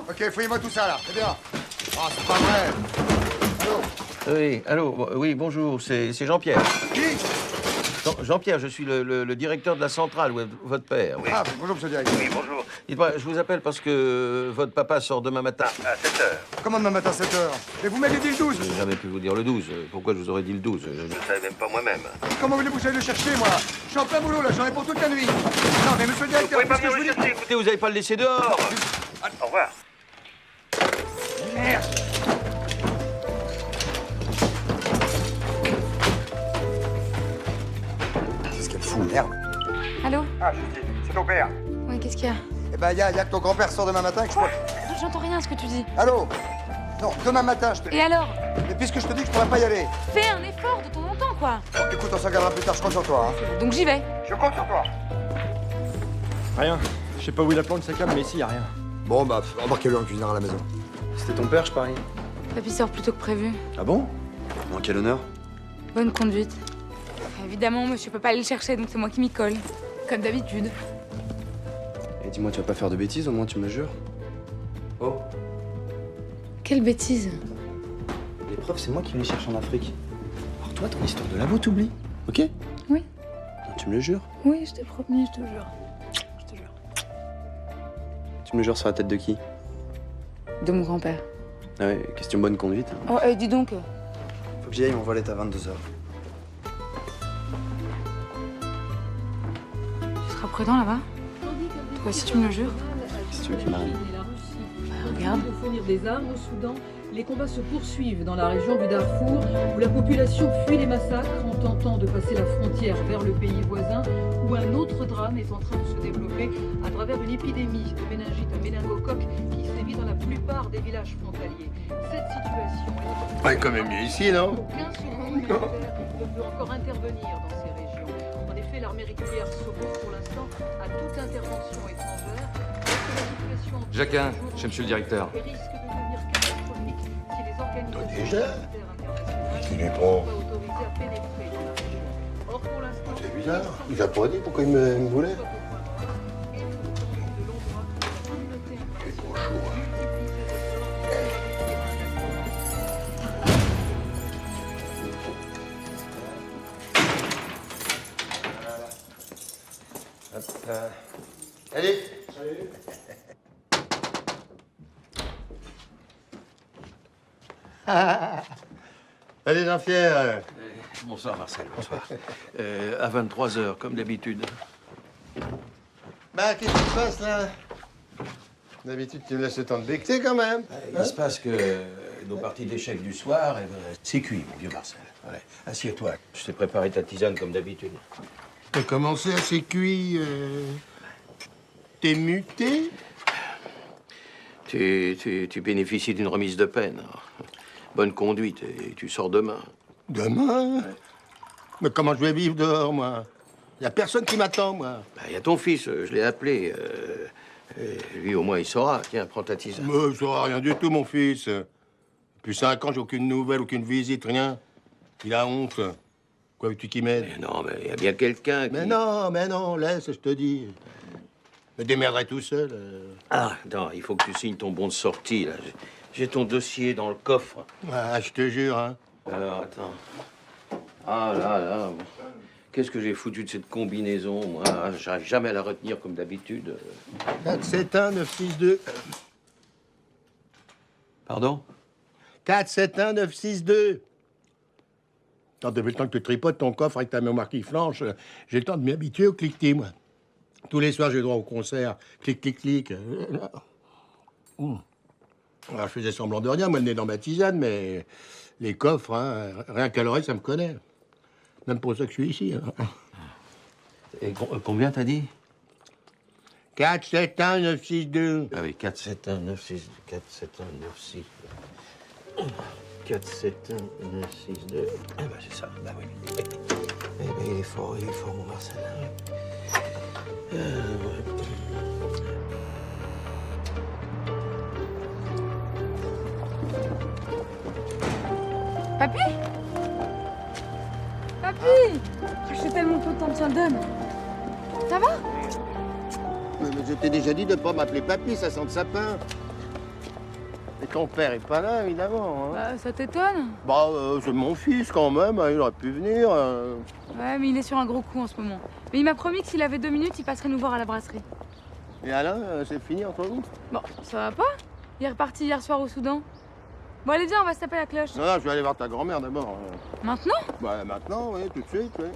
Ok, fouillez-moi tout ça, là. C'est bien. Ah, c'est pas vrai. Allô? Oui, allô, oui, bonjour, c'est Jean-Pierre. Qui? Jean-Pierre, je suis le directeur de la centrale, où est votre père. Oui. Ah, bonjour, monsieur le directeur. Oui, bonjour. Dites-moi, je vous appelle parce que votre papa sort demain matin à 7 heures. Comment demain matin, 7 heures? Mais vous m'avez dit le 12. Je n'ai jamais pu vous dire le 12. Pourquoi je vous aurais dit le 12? Je ne savais même pas moi-même. Comment voulez-vous que j'aille le chercher, moi? Je suis en plein boulot, là. J'en ai pour toute la nuit. Non, mais monsieur le directeur, Vous pouvez pas qu'est-ce que venir je le vous dis? chercher. Écoutez, vous n'allez pas le laisser dehors. Au revoir. Merde. Qu'est-ce qu'elle fout, merde? Allô? Ah, Julie, c'est ton père. Ouais, qu'est-ce qu'il y a? Eh ben, y a que ton grand-père sort demain matin et que je pourrais... J'entends rien à ce que tu dis. Allô? Non, demain matin, je te dis. Et alors? Et puisque je te dis que je pourrais pas y aller. Fais un effort de temps en temps, quoi. Bon, écoute, on s'en regardera plus tard, je compte sur toi, hein. Donc j'y vais. Je compte sur toi. Rien. Je sais pas où il a plante sa cam, mais ici, y a rien. Bon, bah, embarquez-le en cuisinant à la maison. C'était ton père, je parie. Papy sort plus tôt que prévu. Ah bon? En quel honneur? Bonne conduite. Évidemment, monsieur peut pas aller le chercher, donc c'est moi qui m'y colle. Comme d'habitude. Et dis-moi, tu vas pas faire de bêtises, au moins tu me jures? Oh. Quelle bêtise. L'épreuve, c'est moi qui les cherche en Afrique. Alors toi, ton histoire de labo, t'oublies? Ok? Oui. Non, tu me le jures? Oui, je t'ai promis, je te jure. Je te jure. Tu me le jures sur la tête de qui? De mon grand-père. Ah ouais, question bonne conduite. Oh, dis donc. Faut que j'y aille, mon vol est à 22h. Tu seras prudent là-bas? Toi aussi, tu me le jures? Si tu veux qu'il m'arrive. Regarde. Pour fournir des armes au Soudan, les combats se poursuivent dans la région du Darfour, où la population fuit les massacres en tentant de passer la frontière vers le pays voisin, où un autre drame est en train de se développer à travers une épidémie de méningite à méningocoque qui sévit dans la plupart des villages frontaliers. Cette situation est... Ouais, quand même mieux ici, non? Aucun souverain militaire ne peut encore intervenir dans ces régions. En effet, l'armée régulière s'oppose pour l'instant à toute intervention étrangère. Jacquin, chez monsieur le directeur. Et risque de devenir catastrophique si les organisations Déjà? militaires internationales Qui ne n'est sont pas? pas autorisées à pénétrer dans la région. Or, pour l'instant, C'est bizarre. Il a pas dit pourquoi il me voulait. C'est trop chaud, hein. Allez. Salut. Allez, Jean-Pierre. Bonsoir, Marcel, bonsoir. À 23h, comme d'habitude. Bah, qu'est-ce qui se passe, là? D'habitude, tu me laisses le temps de becter, quand même. Il se passe que nos parties d'échecs du soir, eh ben, c'est cuit, mon vieux Marcel. Ouais. Assieds-toi. Je t'ai préparé ta tisane comme d'habitude. T'as commencé à ces cuits, T'es muté? Tu bénéficies d'une remise de peine. Bonne conduite et tu sors demain. Demain? Mais comment je vais vivre dehors, moi? Y a personne qui m'attend, moi. Il y a ton fils, je l'ai appelé. Lui, au moins, il saura. Tiens, prends ta tisane. Mais je saurai rien du tout, mon fils. Depuis 5 ans, j'ai aucune nouvelle, aucune visite, rien. Il a honte. Quoi veux-tu qu'il m'aide? Mais non, mais il y a bien quelqu'un qui... Mais non, laisse, je te dis. Je me démerderai tout seul. Ah, non, il faut que tu signes ton bon de sortie, là. J'ai ton dossier dans le coffre. Ah, je te jure, hein. Alors, attends. Ah, là. Qu'est-ce que j'ai foutu de cette combinaison, moi? J'arrive jamais à la retenir comme d'habitude. 471 962. Pardon? 471 962. Tant depuis le temps que tu tripotes ton coffre avec ta mémoire qui flanche, j'ai le temps de m'y habituer au cliquetis, moi. Tous les soirs, j'ai le droit au concert. Clic, clic, clic. Alors, je faisais semblant de rien, moi, le nez dans ma tisane, mais les coffres, hein, rien qu'à l'oreille, ça me connaît. Même pour ça que je suis ici. Hein. Et combien t'as dit? 471 962. Ah oui, 471 96 471 96 471 962. Ah bah c'est ça, bah oui. Eh ben il est fort, mon Marcel. Papy? Papy? Papy! Je suis tellement contente, tiens, donne. Ça va? Mais je t'ai déjà dit de pas m'appeler papy, ça sent le sapin. Et ton père est pas là, évidemment. Hein. Bah, ça t'étonne? Bah, c'est mon fils quand même, hein, il aurait pu venir. Ouais, mais il est sur un gros coup en ce moment. Mais il m'a promis que s'il avait 2 minutes, il passerait nous voir à la brasserie. Et Alain, c'est fini entre vous? Bon, ça va pas? Il est reparti hier soir au Soudan. Bon, allez, viens, on va se taper la cloche. Non, non, je vais aller voir ta grand-mère d'abord. Maintenant? Bah, maintenant, oui, tout de suite, oui.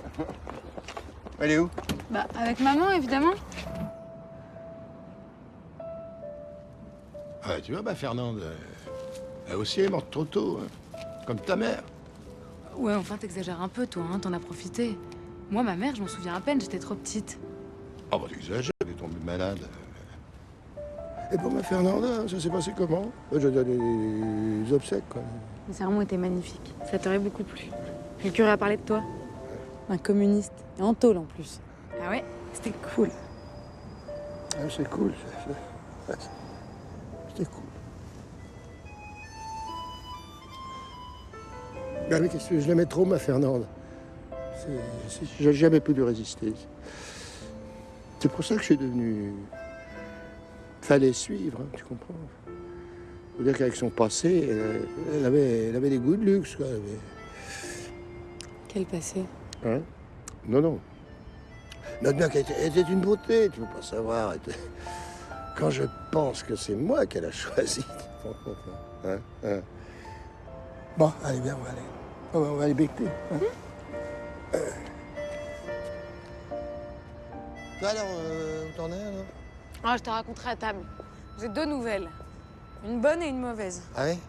Elle est où? Bah, avec maman, évidemment. Ah, tu vois, bah, Fernande, elle aussi est morte trop tôt, hein, comme ta mère. Ouais, enfin, t'exagères un peu, toi, hein, t'en as profité. Moi, ma mère, je m'en souviens à peine, j'étais trop petite. Oh, bah, t'exagères, elle est tombée malade. Et pour ma Fernanda, ça s'est passé comment? Je donne des obsèques, quoi. Le sermon était magnifique. Ça t'aurait beaucoup plu. Le curé a parlé de toi. Un communiste. Et en tôle, en plus. Ah ouais? C'était cool. Ah, c'est cool, c'était cool. Ah, mais qu'est-ce que je l'aimais trop, ma Fernande. J'ai jamais pu lui résister. C'est pour ça que je suis devenu... Fallait suivre, hein, tu comprends? Faut dire qu'avec son passé, elle avait des goûts de luxe, quoi. Quel passé? Hein? Non, non. Notre mère, elle était une beauté, tu veux pas savoir. Quand je pense que c'est moi qu'elle a choisi. Hein? Hein? Bon, allez, bien, on va aller. On va aller becter. Hein? Toi, alors, où t'en es, alors? Ah, je te raconterai à table. J'ai 2 nouvelles. Une bonne et une mauvaise. Ah oui?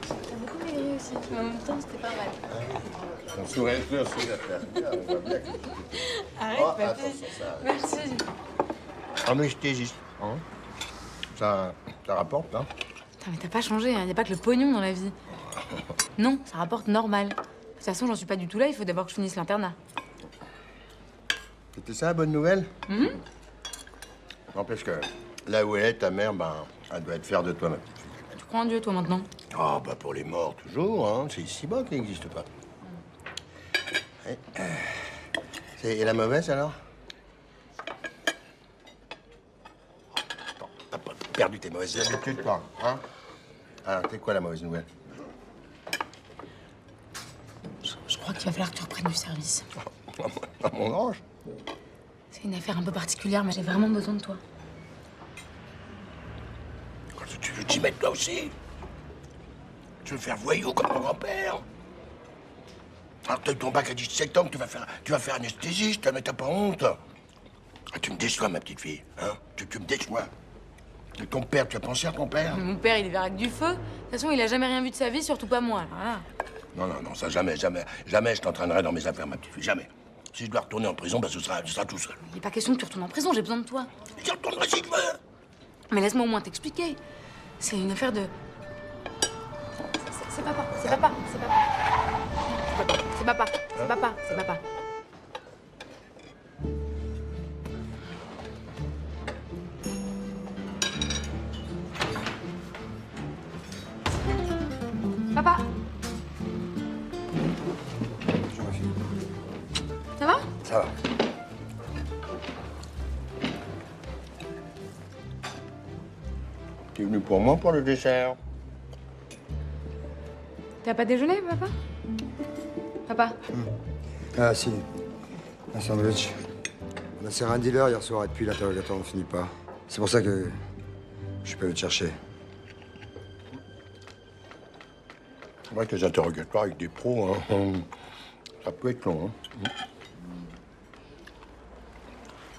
T'as beaucoup maigri aussi. Mais en même temps, c'était pas mal. On sourit plus aussi d'affaire. Arrête, Oh, papy. attention, ça. Merci. Anesthésiste. Hein? Ça rapporte, hein? Putain, mais t'as pas changé, hein. Y a pas que le pognon dans la vie. Non, ça rapporte normal. De toute façon, j'en suis pas du tout là, il faut d'abord que je finisse l'internat. C'était ça la bonne nouvelle? N'empêche que là où elle est, ta mère, ben, elle doit être fière de toi, ma petite fille. Tu crois en Dieu, toi, maintenant? Ah, bah pour les morts, toujours, hein. C'est ici-bas qui n'existe pas. Et la mauvaise, alors? Attends, t'as pas perdu tes mauvaises habitudes, toi, hein? Alors, c'est quoi la mauvaise nouvelle? Je crois qu'il va falloir que tu reprennes du service. À mon âge? C'est une affaire un peu particulière, mais j'ai vraiment besoin de toi. Tu veux t'y mettre toi aussi? Tu veux faire voyou comme ton grand-père? Alors t'as eu ton bac à 17 ans, tu vas faire anesthésiste, mais t'as pas honte? Ah, tu me déçois, ma petite fille, hein? Tu me déçois. Et ton père, tu as pensé à ton père? Mon père, il est avec du feu. De toute façon, il a jamais rien vu de sa vie, surtout pas moi. Voilà. Non, ça jamais je t'entraînerai dans mes affaires, ma petite fille, jamais. Si je dois retourner en prison, ben ce sera tout seul. Il n'est pas question que tu retournes en prison, j'ai besoin de toi. Je retournerai si je veux. Mais laisse-moi au moins t'expliquer. C'est une affaire de... C'est papa. Papa. Ça va? Ça va. Tu es venu pour moi pour le dessert? T'as pas déjeuné, papa? Papa? Ah si, un sandwich. On a serré un dealer hier soir et depuis l'interrogatoire ne finit pas. C'est pour ça que je suis pas allé te chercher. C'est vrai que les interrogatoires avec des pros, hein, ça peut être long. Hein.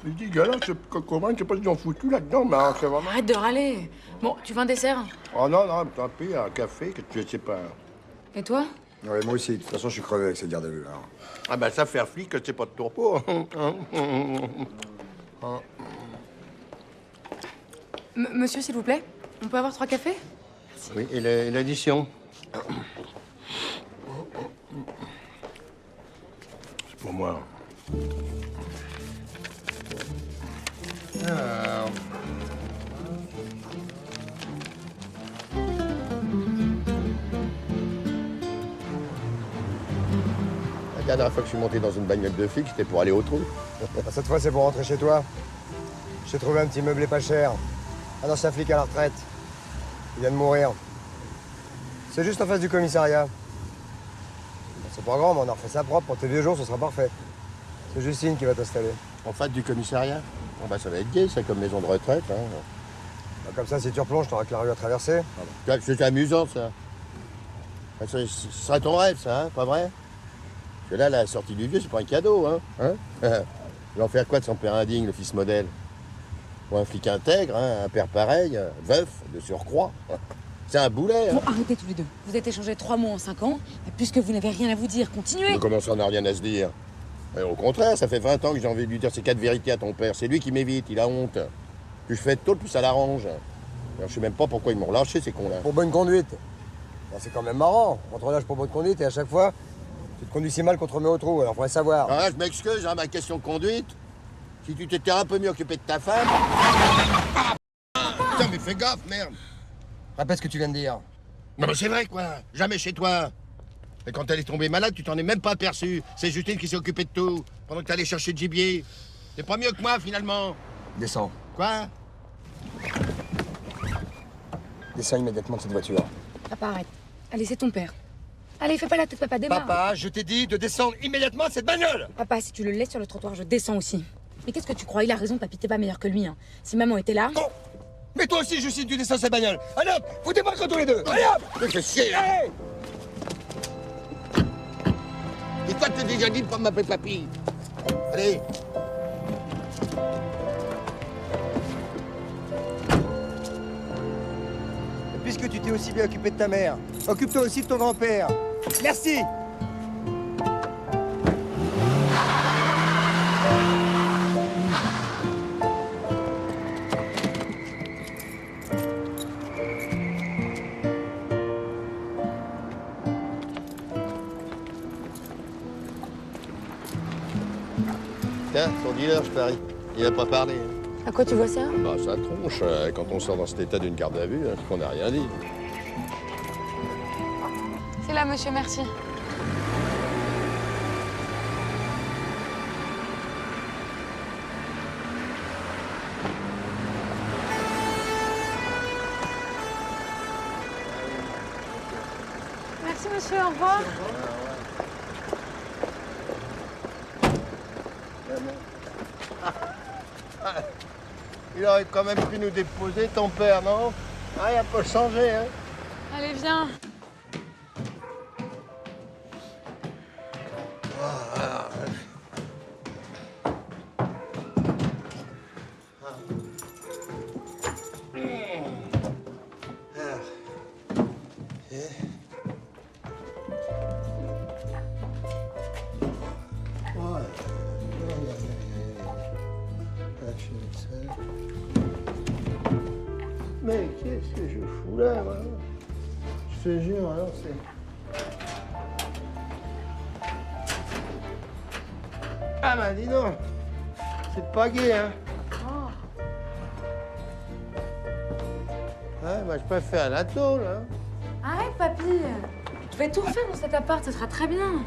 Je dis, gars, là, je sais pas s'ils ont foutu là-dedans, mais c'est vraiment... Arrête de râler. Bon, tu veux un dessert? Oh non, tant pis, un café, que tu sais pas... Et toi? Ouais, moi aussi. De toute façon, je suis crevé avec cette garde à vue. Alors. Ah ben, ça, faire flic, c'est pas de tourpeau. Monsieur, s'il vous plaît, on peut avoir 3 cafés? Oui, et l'addition? C'est pour moi. La dernière fois que je suis monté dans une bagnole de flic, c'était pour aller au trou. Cette fois, c'est pour rentrer chez toi. J'ai trouvé un petit meublé pas cher. Un ancien flic à la retraite. Il vient de mourir. C'est juste en face du commissariat. C'est pas grand, mais on a refait ça propre. Pour tes vieux jours, ce sera parfait. C'est Justine qui va t'installer. En face du commissariat? Bon, bah, ça va être gai, ça, comme maison de retraite. Hein. Bah, comme ça, si tu replonges, t'auras que la rue à traverser. C'est amusant, ça. Ce serait ton rêve, ça, hein, pas vrai? Parce que là, la sortie du vieux, c'est pas un cadeau, hein? Il va en faire quoi de son père indigne, le fils modèle? Ou un flic intègre, hein, un père pareil, veuf, de surcroît. C'est un boulet, hein. Bon, arrêtez tous les deux. Vous êtes échangés 3 mots en 5 ans, et puisque vous n'avez rien à vous dire, continuez. Mais comment ça, on n'a rien à se dire? Et au contraire, ça fait 20 ans que j'ai envie de lui dire ces 4 vérités à ton père. C'est lui qui m'évite, il a honte. Plus je fais de tôt, plus ça l'arrange. Alors, je sais même pas pourquoi ils m'ont relâché, ces cons-là. Pour bonne conduite. Bah, c'est quand même marrant. On te relâche pour bonne conduite et à chaque fois, tu te conduis si mal qu'on te remet au trou. Alors, faudrait savoir. Ah, je m'excuse, hein, ma question de conduite. Si tu t'étais un peu mieux occupé de ta femme... Putain, mais fais gaffe, merde. Répète ce que tu viens de dire. Non, mais c'est vrai, quoi. Jamais chez toi. Et quand elle est tombée malade, tu t'en es même pas aperçu. C'est Justine qui s'est occupée de tout, pendant que t'allais chercher le gibier. T'es pas mieux que moi, finalement. Descends. Quoi? Descends immédiatement de cette voiture. Papa, arrête. Allez, c'est ton père. Allez, fais pas la tête, papa, démarre. Papa, je t'ai dit de descendre immédiatement de cette bagnole. Papa, si tu le laisses sur le trottoir, je descends aussi. Mais qu'est-ce que tu crois? Il a raison, papy, t'es pas meilleur que lui, hein. Si maman était là... Bon. Mais toi aussi, Justine, tu descends de cette bagnole. Allez hop, vous débarquez tous les deux. Allez hop. Mais fais chier, là. Allez. Et toi, t'es déjà dit de pas m'appeler papy. Allez. Et puisque tu t'es aussi bien occupé de ta mère, occupe-toi aussi de ton grand-père. Merci. Tiens, son dealer, je parie. Il a pas parlé. Hein. À quoi tu vois ça? Bah, ça tronche. Quand on sort dans cet état d'une garde à vue, hein, qu'on n'a rien dit. C'est là, monsieur, merci. Merci, monsieur, au revoir. Il aurait quand même pu nous déposer, ton père, non? Ah, il a pas changé, hein? Allez, viens. Mais qu'est-ce que je fous là, moi? Je te jure, alors c'est... Ah bah dis donc, c'est pas gai, hein? Ouais, moi je préfère la tôle, hein? Arrête, papy. Tu vas tout refaire dans cet appart, ça sera très bien.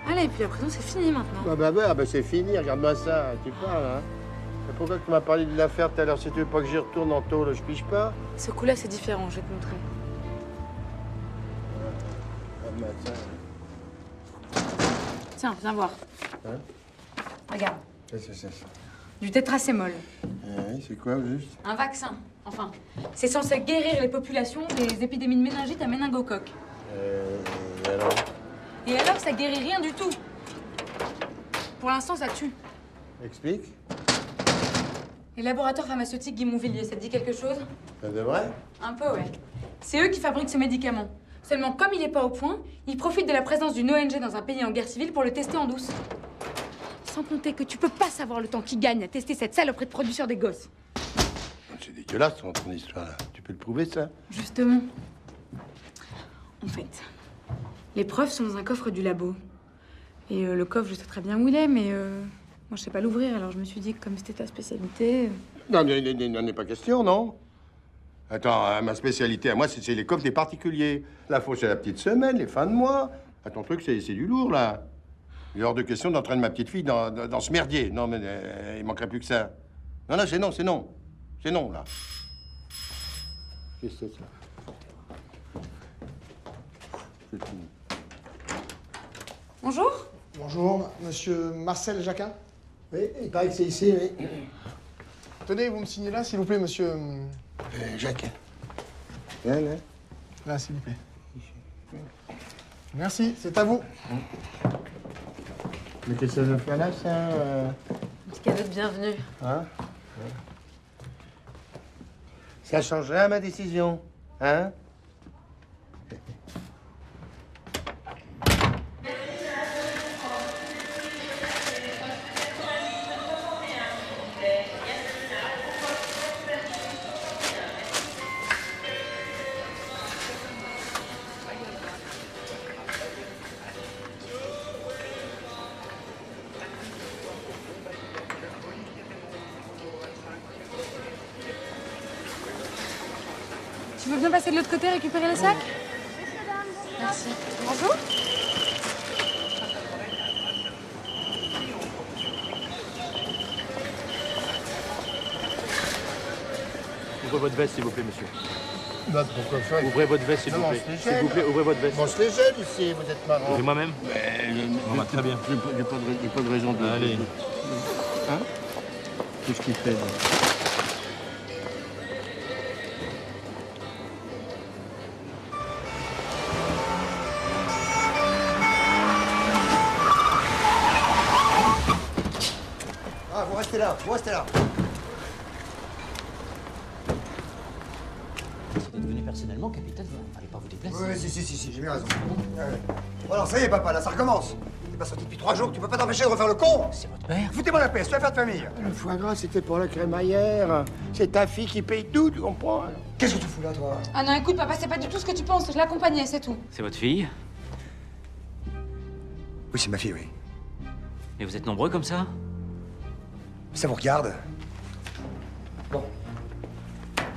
Allez, puis la prison, c'est fini maintenant. Ah bah c'est fini, regarde-moi ça, tu parles, hein? Mais pourquoi tu m'as parlé de l'affaire tout à l'heure? Si tu veux pas que j'y retourne en tôle, je pige pas? Ce coup-là, c'est différent, je vais te montrer. Tiens, viens voir. Hein? Regarde, Qu'est-ce que c'est ça? du tétracémol. Oui, c'est quoi, juste? Un vaccin, enfin. C'est censé guérir les populations des épidémies de méningite à méningocoque. Alors? Et alors, ça guérit rien du tout. Pour l'instant, ça tue. Explique. Les laboratoires pharmaceutiques Guimont-Villiers, ça te dit quelque chose? Ça devrait? Un peu, ouais. C'est eux qui fabriquent ce médicament. Seulement, comme il n'est pas au point, ils profitent de la présence d'une ONG dans un pays en guerre civile pour le tester en douce. Sans compter que tu peux pas savoir le temps qu'ils gagnent à tester cette saloperie de production des gosses. C'est dégueulasse, ton histoire, là. Tu peux le prouver, ça? Justement. En fait, les preuves sont dans un coffre du labo. Et le coffre, je sais très bien où il est, mais moi, je sais pas l'ouvrir. Alors, je me suis dit que comme c'était ta spécialité... Non, il n'en est pas question, non? Attends, ma spécialité à moi, c'est les coffres des particuliers. La fausse, c'est la petite semaine, les fins de mois. Ah, ton truc, c'est du lourd, là. Il est hors de question d'entraîner ma petite fille dans ce merdier. Non, mais il manquerait plus que ça. Non, non, c'est non, c'est non. C'est non, là. Qu'est-ce que c'est, ça? C'est tout. Bonjour. Bonjour, monsieur Marcel Jacquin. Oui, il paraît que c'est ici, oui. Tenez, vous me signez là, s'il vous plaît, monsieur. Jacques. Viens, là. Là, s'il vous plaît. Merci, c'est à vous. Mais qu'est-ce que ça veut faire là, ça Un petit cadeau de bienvenue. Hein? Ça changerait à ma décision, hein? Tu veux bien passer de l'autre côté récupérer les sacs? Merci. Bonjour. Ouvrez votre veste, s'il vous plaît, monsieur. Bah, pourquoi faire? Ouvrez votre veste, s'il Non, vous non, plaît. c'est S'il gêne. vous plaît, ouvrez votre veste. Bon, je les gêne ici, vous êtes marrant. Ouvrez moi-même. Très bien. J'ai pas de raison de... Allez. Hein? Qu'est-ce qu'il fait, là? Ah, vous restez là, vous restez là. Vous êtes venu personnellement, capitaine, il ne fallait pas vous déplacer. Oui, si, j'ai bien raison. Ouais. Bon, alors, ça y est, papa, là, ça recommence. T'es pas sorti depuis 3 jours, tu peux pas t'empêcher de refaire le con. C'est votre père. Foutez-moi la paix, c'est une affaire de famille. Le foie gras, c'était pour la crémaillère. C'est ta fille qui paye tout, tu comprends? Qu'est-ce que tu fous là, toi? Ah non, écoute, papa, c'est pas du tout ce que tu penses. Je l'accompagnais, c'est tout. C'est votre fille. Oui, c'est ma fille, oui. Mais vous êtes nombreux comme ça? Ça vous regarde? Bon.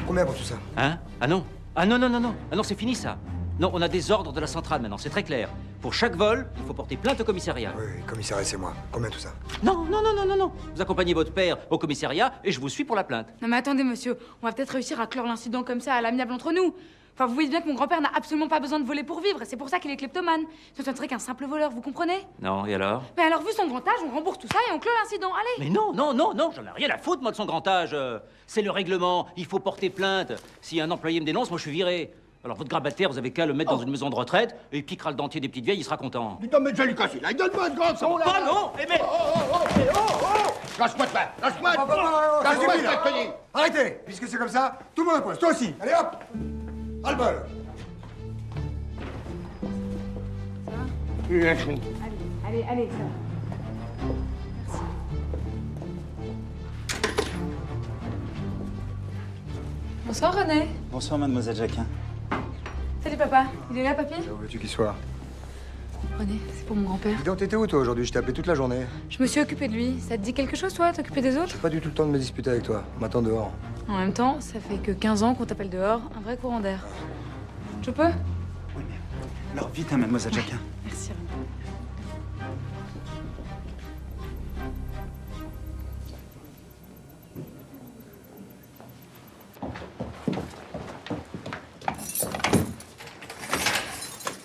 Combien pour tout ça? Hein? Ah non. Ah non, non, non, non. Ah non, c'est fini ça. Non, on a des ordres de la centrale maintenant, c'est très clair. Pour chaque vol, il faut porter plainte au commissariat. Oui, commissariat, c'est moi. Combien tout ça? Non, non, non, non, non, non. Vous accompagnez votre père au commissariat et je vous suis pour la plainte. Non mais attendez, monsieur. On va peut-être réussir à clore l'incident comme ça, à l'amiable entre nous. Enfin, vous voyez bien que mon grand-père n'a absolument pas besoin de voler pour vivre. C'est pour ça qu'il est kleptomane. Ce ne serait qu'un simple voleur, vous comprenez? Non, et alors? Mais alors, vu son grand âge, on rembourse tout ça et on clôt l'incident. Allez! Mais non, non, non, non, j'en ai rien à foutre, moi, de son grand âge. C'est le règlement, il faut porter plainte. Si un employé me dénonce, moi, je suis viré. Alors, votre grabataire, vous avez qu'à le mettre dans une maison de retraite et il piquera le dentier des petites vieilles, il sera content. Dis donc, mais je vais lui casser là. Donne-moi ce grand son, là. Pas non, eh mais... Lâche-moi de là. Lâche-moi. Ça Lâche-moi, suffit, je là. te dis. Arrêtez. Puisque c'est comme ça, tout le monde à poste. Toi aussi. Allez, hop. Ras le bol. Allez, allez, ça va. Merci. Bonsoir, René. Bonsoir, mademoiselle Jacquin. Salut, papa. Il est là, papy? Où veux-tu qu'il soit? René, c'est pour mon grand-père. Dis donc, t'étais où, toi, aujourd'hui? Je t'ai appelé toute la journée. Je me suis occupée de lui. Ça te dit quelque chose, toi, t'occuper des autres? J'ai pas du tout le temps de me disputer avec toi. On m'attend dehors. En même temps, ça fait que 15 ans qu'on t'appelle dehors. Un vrai courant d'air. Je peux? Oui, mais... Alors, vite, hein, mademoiselle Jacquin. Merci, René.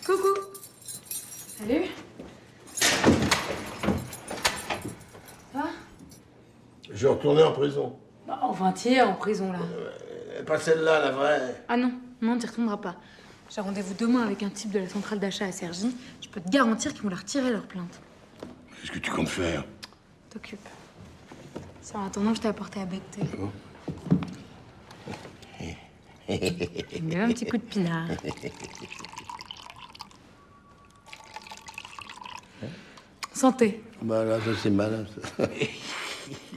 Coucou. Salut. Ça va? Je vais retourner en prison. Bah, enfin, t'y es en prison, là. Pas celle-là, la vraie. Ah non, non, t'y retourneras pas. J'ai rendez-vous demain avec un type de la centrale d'achat à Cergy. Je peux te garantir qu'ils vont leur retirer leur plainte. Qu'est-ce que tu comptes faire? T'occupe. Ça, en attendant, je t'ai apporté à becter. J'aime bien un petit coup de pinard. Santé. Bah là, ça c'est malin, ça.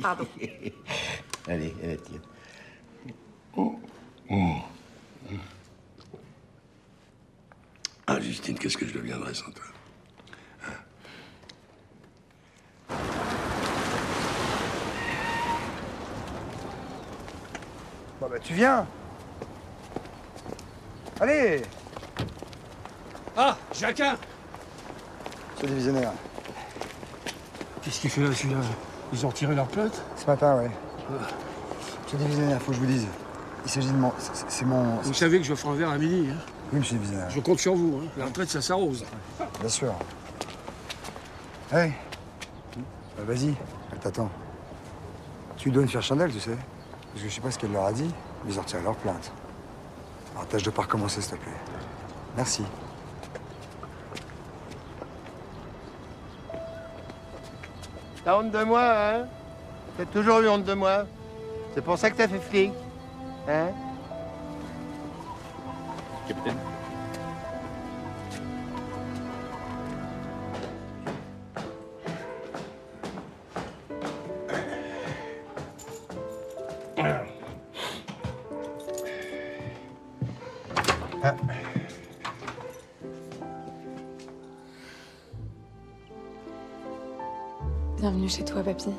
Pardon. Allez, tiens. Ah, Justine, qu'est-ce que je deviendrais sans toi? Bon, bah, tu viens. Allez. Ah, Jacquin! Ce divisionnaire. Qu'est-ce qu'il fait là, celui-là? Ils ont retiré leur plainte? Ce matin, ouais. Monsieur le divisionnaire, faut que je vous dise. Il s'agit de mon... C'est mon... Vous savez que je ferai un verre à midi, hein? Oui, monsieur le divisionnaire. Je compte sur vous, hein. La retraite, ça s'arrose. Bien sûr. Hey. Vas-y, elle t'attend. Tu dois me faire chandelle, tu sais. Parce que je sais pas ce qu'elle leur a dit, mais ils ont retiré leur plainte. Alors tâche de pas recommencer, s'il te plaît. Merci. T'as honte de moi, hein? T'as toujours eu honte de moi. C'est pour ça que t'as fait flic. Hein? Capitaine. Ah. Bienvenue chez toi, papy.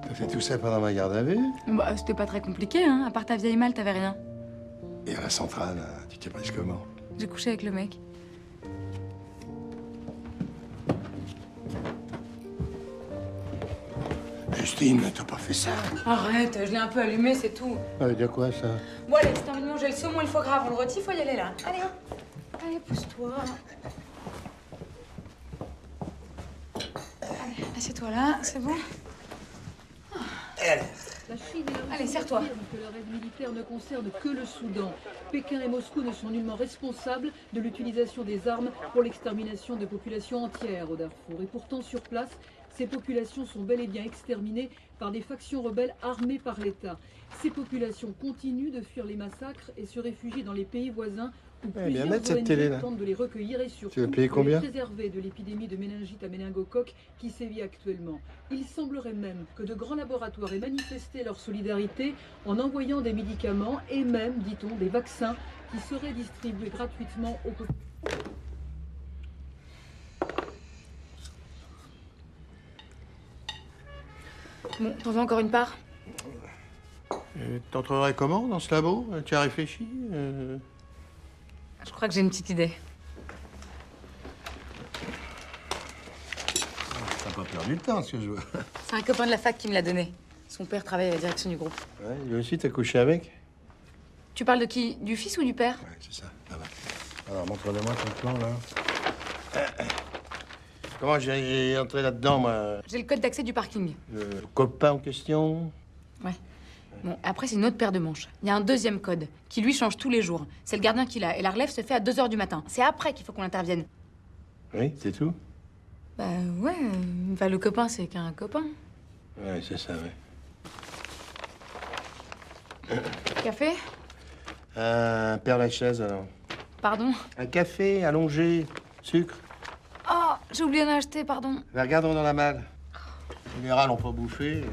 T'as fait tout ça pendant ma garde à vue? Bah, c'était pas très compliqué, hein. À part ta vieille malle, t'avais rien. Et à la centrale, tu t'es prise comment? J'ai couché avec le mec. Justine, t'as pas fait ça? Arrête, je l'ai un peu allumé, c'est tout. Ça veut dire quoi, ça? Bon, allez, si t'as envie de manger le saumon et le foie gras avant le rôti, faut y aller là. Allez, hop. Allez, pousse-toi. Allez, assieds-toi là, c'est bon? La Chine et la Russie Allez, serre-toi. affirment que leur aide militaire ne concerne que le Soudan. Pékin et Moscou ne sont nullement responsables de l'utilisation des armes pour l'extermination de populations entières au Darfour. Et pourtant, sur place, ces populations sont bel et bien exterminées par des factions rebelles armées par l'État. Ces populations continuent de fuir les massacres et se réfugient dans les pays voisins où Eh bien, plusieurs mettre cette ONG télé, là. tentent de les recueillir et surtout Tu veux payer de combien? les préserver de l'épidémie de méningite à méningocoque qui sévit actuellement. Il semblerait même que de grands laboratoires aient manifesté leur solidarité en envoyant des médicaments et même, dit-on, des vaccins qui seraient distribués gratuitement aux populations. Bon, t'en veux encore une part? T'entrerais comment dans ce labo? Tu as réfléchi? Je crois que j'ai une petite idée. T'as pas perdu le temps, ce que je vois. C'est un copain de la fac qui me l'a donné. Son père travaille à la direction du groupe. Ouais, lui aussi, t'as couché avec? Tu parles de qui? Du fils ou du père? Ouais, c'est ça. Ah bah. Alors, montre-le-moi ton plan, là. Comment j'ai entré là-dedans, moi? J'ai le code d'accès du parking. Le copain en question? Ouais. Bon, après, c'est une autre paire de manches. Il y a un deuxième code qui, lui, change tous les jours. C'est le gardien qui l'a. Et la relève se fait à 2 h du matin. C'est après qu'il faut qu'on intervienne. Oui, c'est tout? Bah ouais. Enfin, le copain, c'est qu'un copain. Ouais, c'est ça, ouais. Café? Un Père Lachaise, alors. Pardon? Un café allongé, sucre. Oh, j'ai oublié d'en acheter, pardon. Mais regardons dans la malle. En général, on peut bouffer.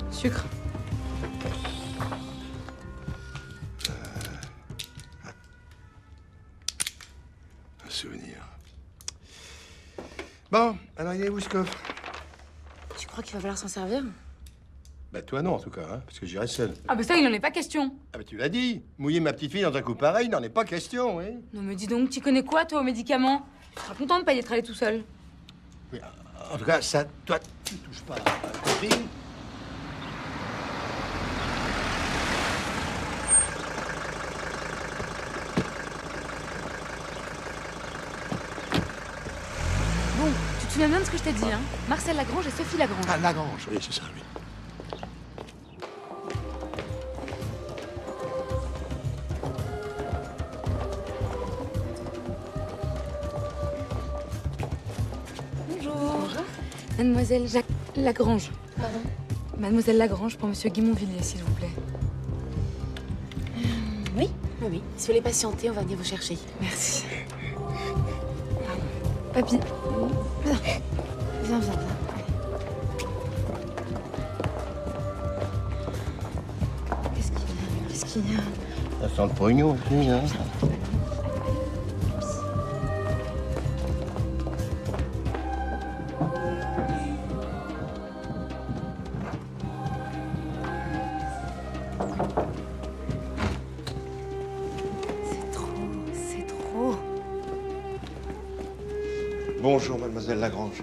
Sucre. Un souvenir. Bon, alors il est où ce coffre? Tu crois qu'il va falloir s'en servir? Bah toi non, en tout cas, hein, parce que j'irai seul. Ah bah ça, il n'en est pas question. Ah bah tu l'as dit. Mouiller ma petite fille dans un coup pareil, n'en est pas question, oui. Non mais dis donc, tu connais quoi toi aux médicaments? Tu seras content de pas y être allé tout seul. Oui, en tout cas, ça, toi, tu touches pas. Compris? Bon, tu te souviens bien de ce que je t'ai dit, hein? Marcel Lagrange et Sophie Lagrange. Ah, Lagrange, oui, c'est ça, oui. Bonjour. Mademoiselle Lagrange. Pardon? Mademoiselle Lagrange pour Monsieur Guimondvilliers, s'il vous plaît. Oui, oui. Si vous voulez patienter, on va venir vous chercher. Merci. Papy. Viens, viens, viens. Qu'est-ce qu'il y a? Ça sent le pognon aussi, hein. C'est trop. Bonjour, mademoiselle Lagrange.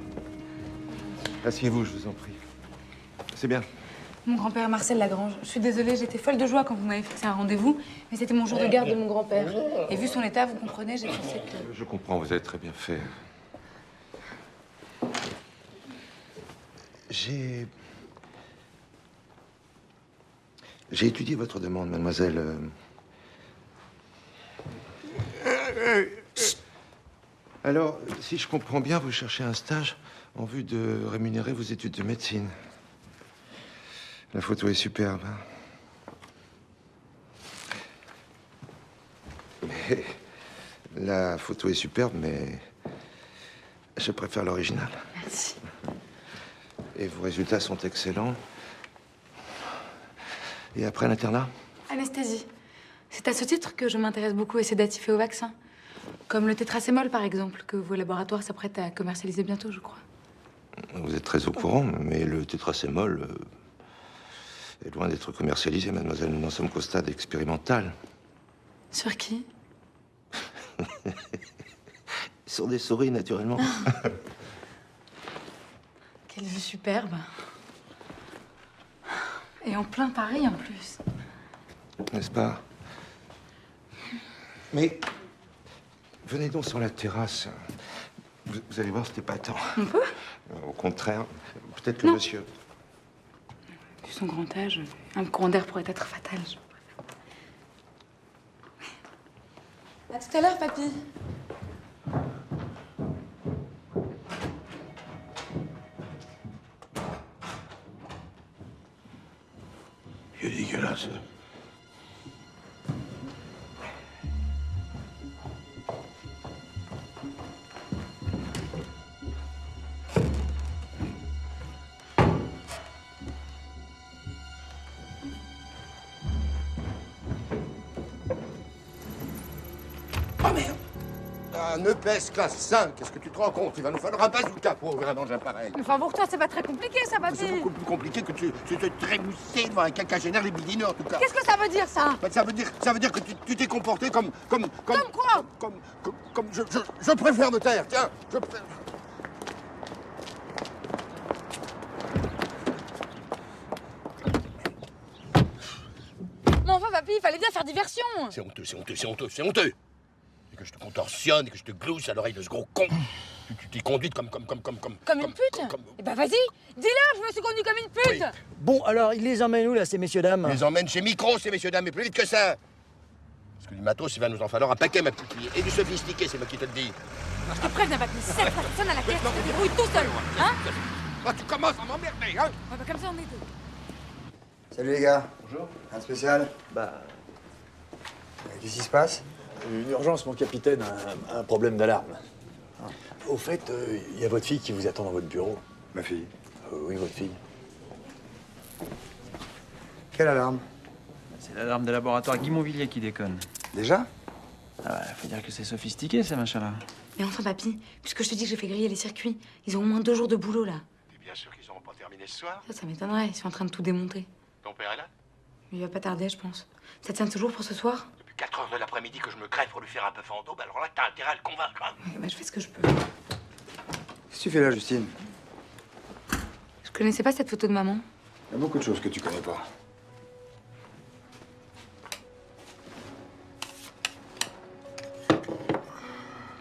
Asseyez-vous, je vous en prie. C'est bien. Mon grand-père Marcel Lagrange. Je suis désolée, j'étais folle de joie quand vous m'avez fixé un rendez-vous, mais c'était mon jour de garde de mon grand-père. Et vu son état, vous comprenez, j'ai pensé que... Je comprends, vous avez très bien fait. J'ai étudié votre demande, mademoiselle. Alors, si je comprends bien, vous cherchez un stage en vue de rémunérer vos études de médecine. La photo est superbe. Hein. Mais la photo est superbe, mais je préfère l'original. Merci. Et vos résultats sont excellents. Et après l'internat? Anesthésie. C'est à ce titre que je m'intéresse beaucoup aux sédatifs et aux vaccins. Comme le tétracémol, par exemple, que vos laboratoires s'apprêtent à commercialiser bientôt, je crois. Vous êtes très au courant, mais le tétracémol est loin d'être commercialisé, mademoiselle. Nous n'en sommes qu'au stade expérimental. Sur qui? Sur des souris, naturellement. Quelle vue superbe. Et en plein Paris, en plus. N'est-ce pas? Mais venez donc sur la terrasse. Vous allez voir, c'était pas tant. On peut? Au contraire, peut-être que Non. monsieur... Vu son grand âge, un courant d'air pourrait être fatal. À tout à l'heure, papy. Il est dégueulasse. Ah merde! Un EPS classe 5, est-ce que tu te rends compte? Il va nous falloir un bazooka pour ouvrir un engin pareil. Enfin, pour toi, c'est pas très compliqué, ça, papy. C'est beaucoup plus compliqué que tu te trémousser devant un quinquagénaire libidineux, en tout cas. Qu'est-ce que ça veut dire, ça? Ben, ça veut dire que tu t'es comporté comme quoi? Comme je préfère me taire, tiens. Mais enfin, papy, il fallait bien faire diversion. C'est honteux, c'est honteux, c'est honteux, c'est honteux. Et que je te contorsionne, et que je te glousse à l'oreille de ce gros con. Tu t'es conduite comme Comme une pute? Eh ben, vas-y, dis-le, je me suis conduite comme une pute. Oui. Bon, alors, il les emmène où, là, ces messieurs-dames? On les emmène chez Micro, ces messieurs-dames, mais plus vite que ça. Parce que du matos, il va nous en falloir un paquet, ma petite fille. Et du sophistiqué, c'est moi qui te le dis. Je te préviens, papy, si cette personne à la caisse, tu te débrouilles tout seul, hein? Ah, tu commences à m'emmerder, hein? Ouais, bah, comme ça, on est deux. Salut les gars. Bonjour. Un spécial? Qu'est-ce qui se passe? Une urgence, mon capitaine, un problème d'alarme. Au fait, il y a votre fille qui vous attend dans votre bureau. Ma fille. Oui, votre fille. Quelle alarme? C'est l'alarme de laboratoire Guimondvilliers qui déconne. Déjà? Ah bah, faut dire que c'est sophistiqué, ces machins-là. Mais enfin, papy, puisque je te dis que j'ai fait griller les circuits, ils ont au moins 2 jours de boulot, là. Bien sûr qu'ils n'auront pas terminé ce soir. Ça m'étonnerait, ils sont en train de tout démonter. Ton père est là? Il va pas tarder, je pense. Ça tient toujours pour ce soir? Depuis 4 heures de l'après-midi que je me crève pour lui faire un bœuf en daube, alors là, t'as intérêt à le convaincre. Hein. Ouais, bah, je fais ce que je peux. Qu'est-ce que tu fais là, Justine? Je connaissais pas cette photo de maman. Il y a beaucoup de choses que tu connais pas.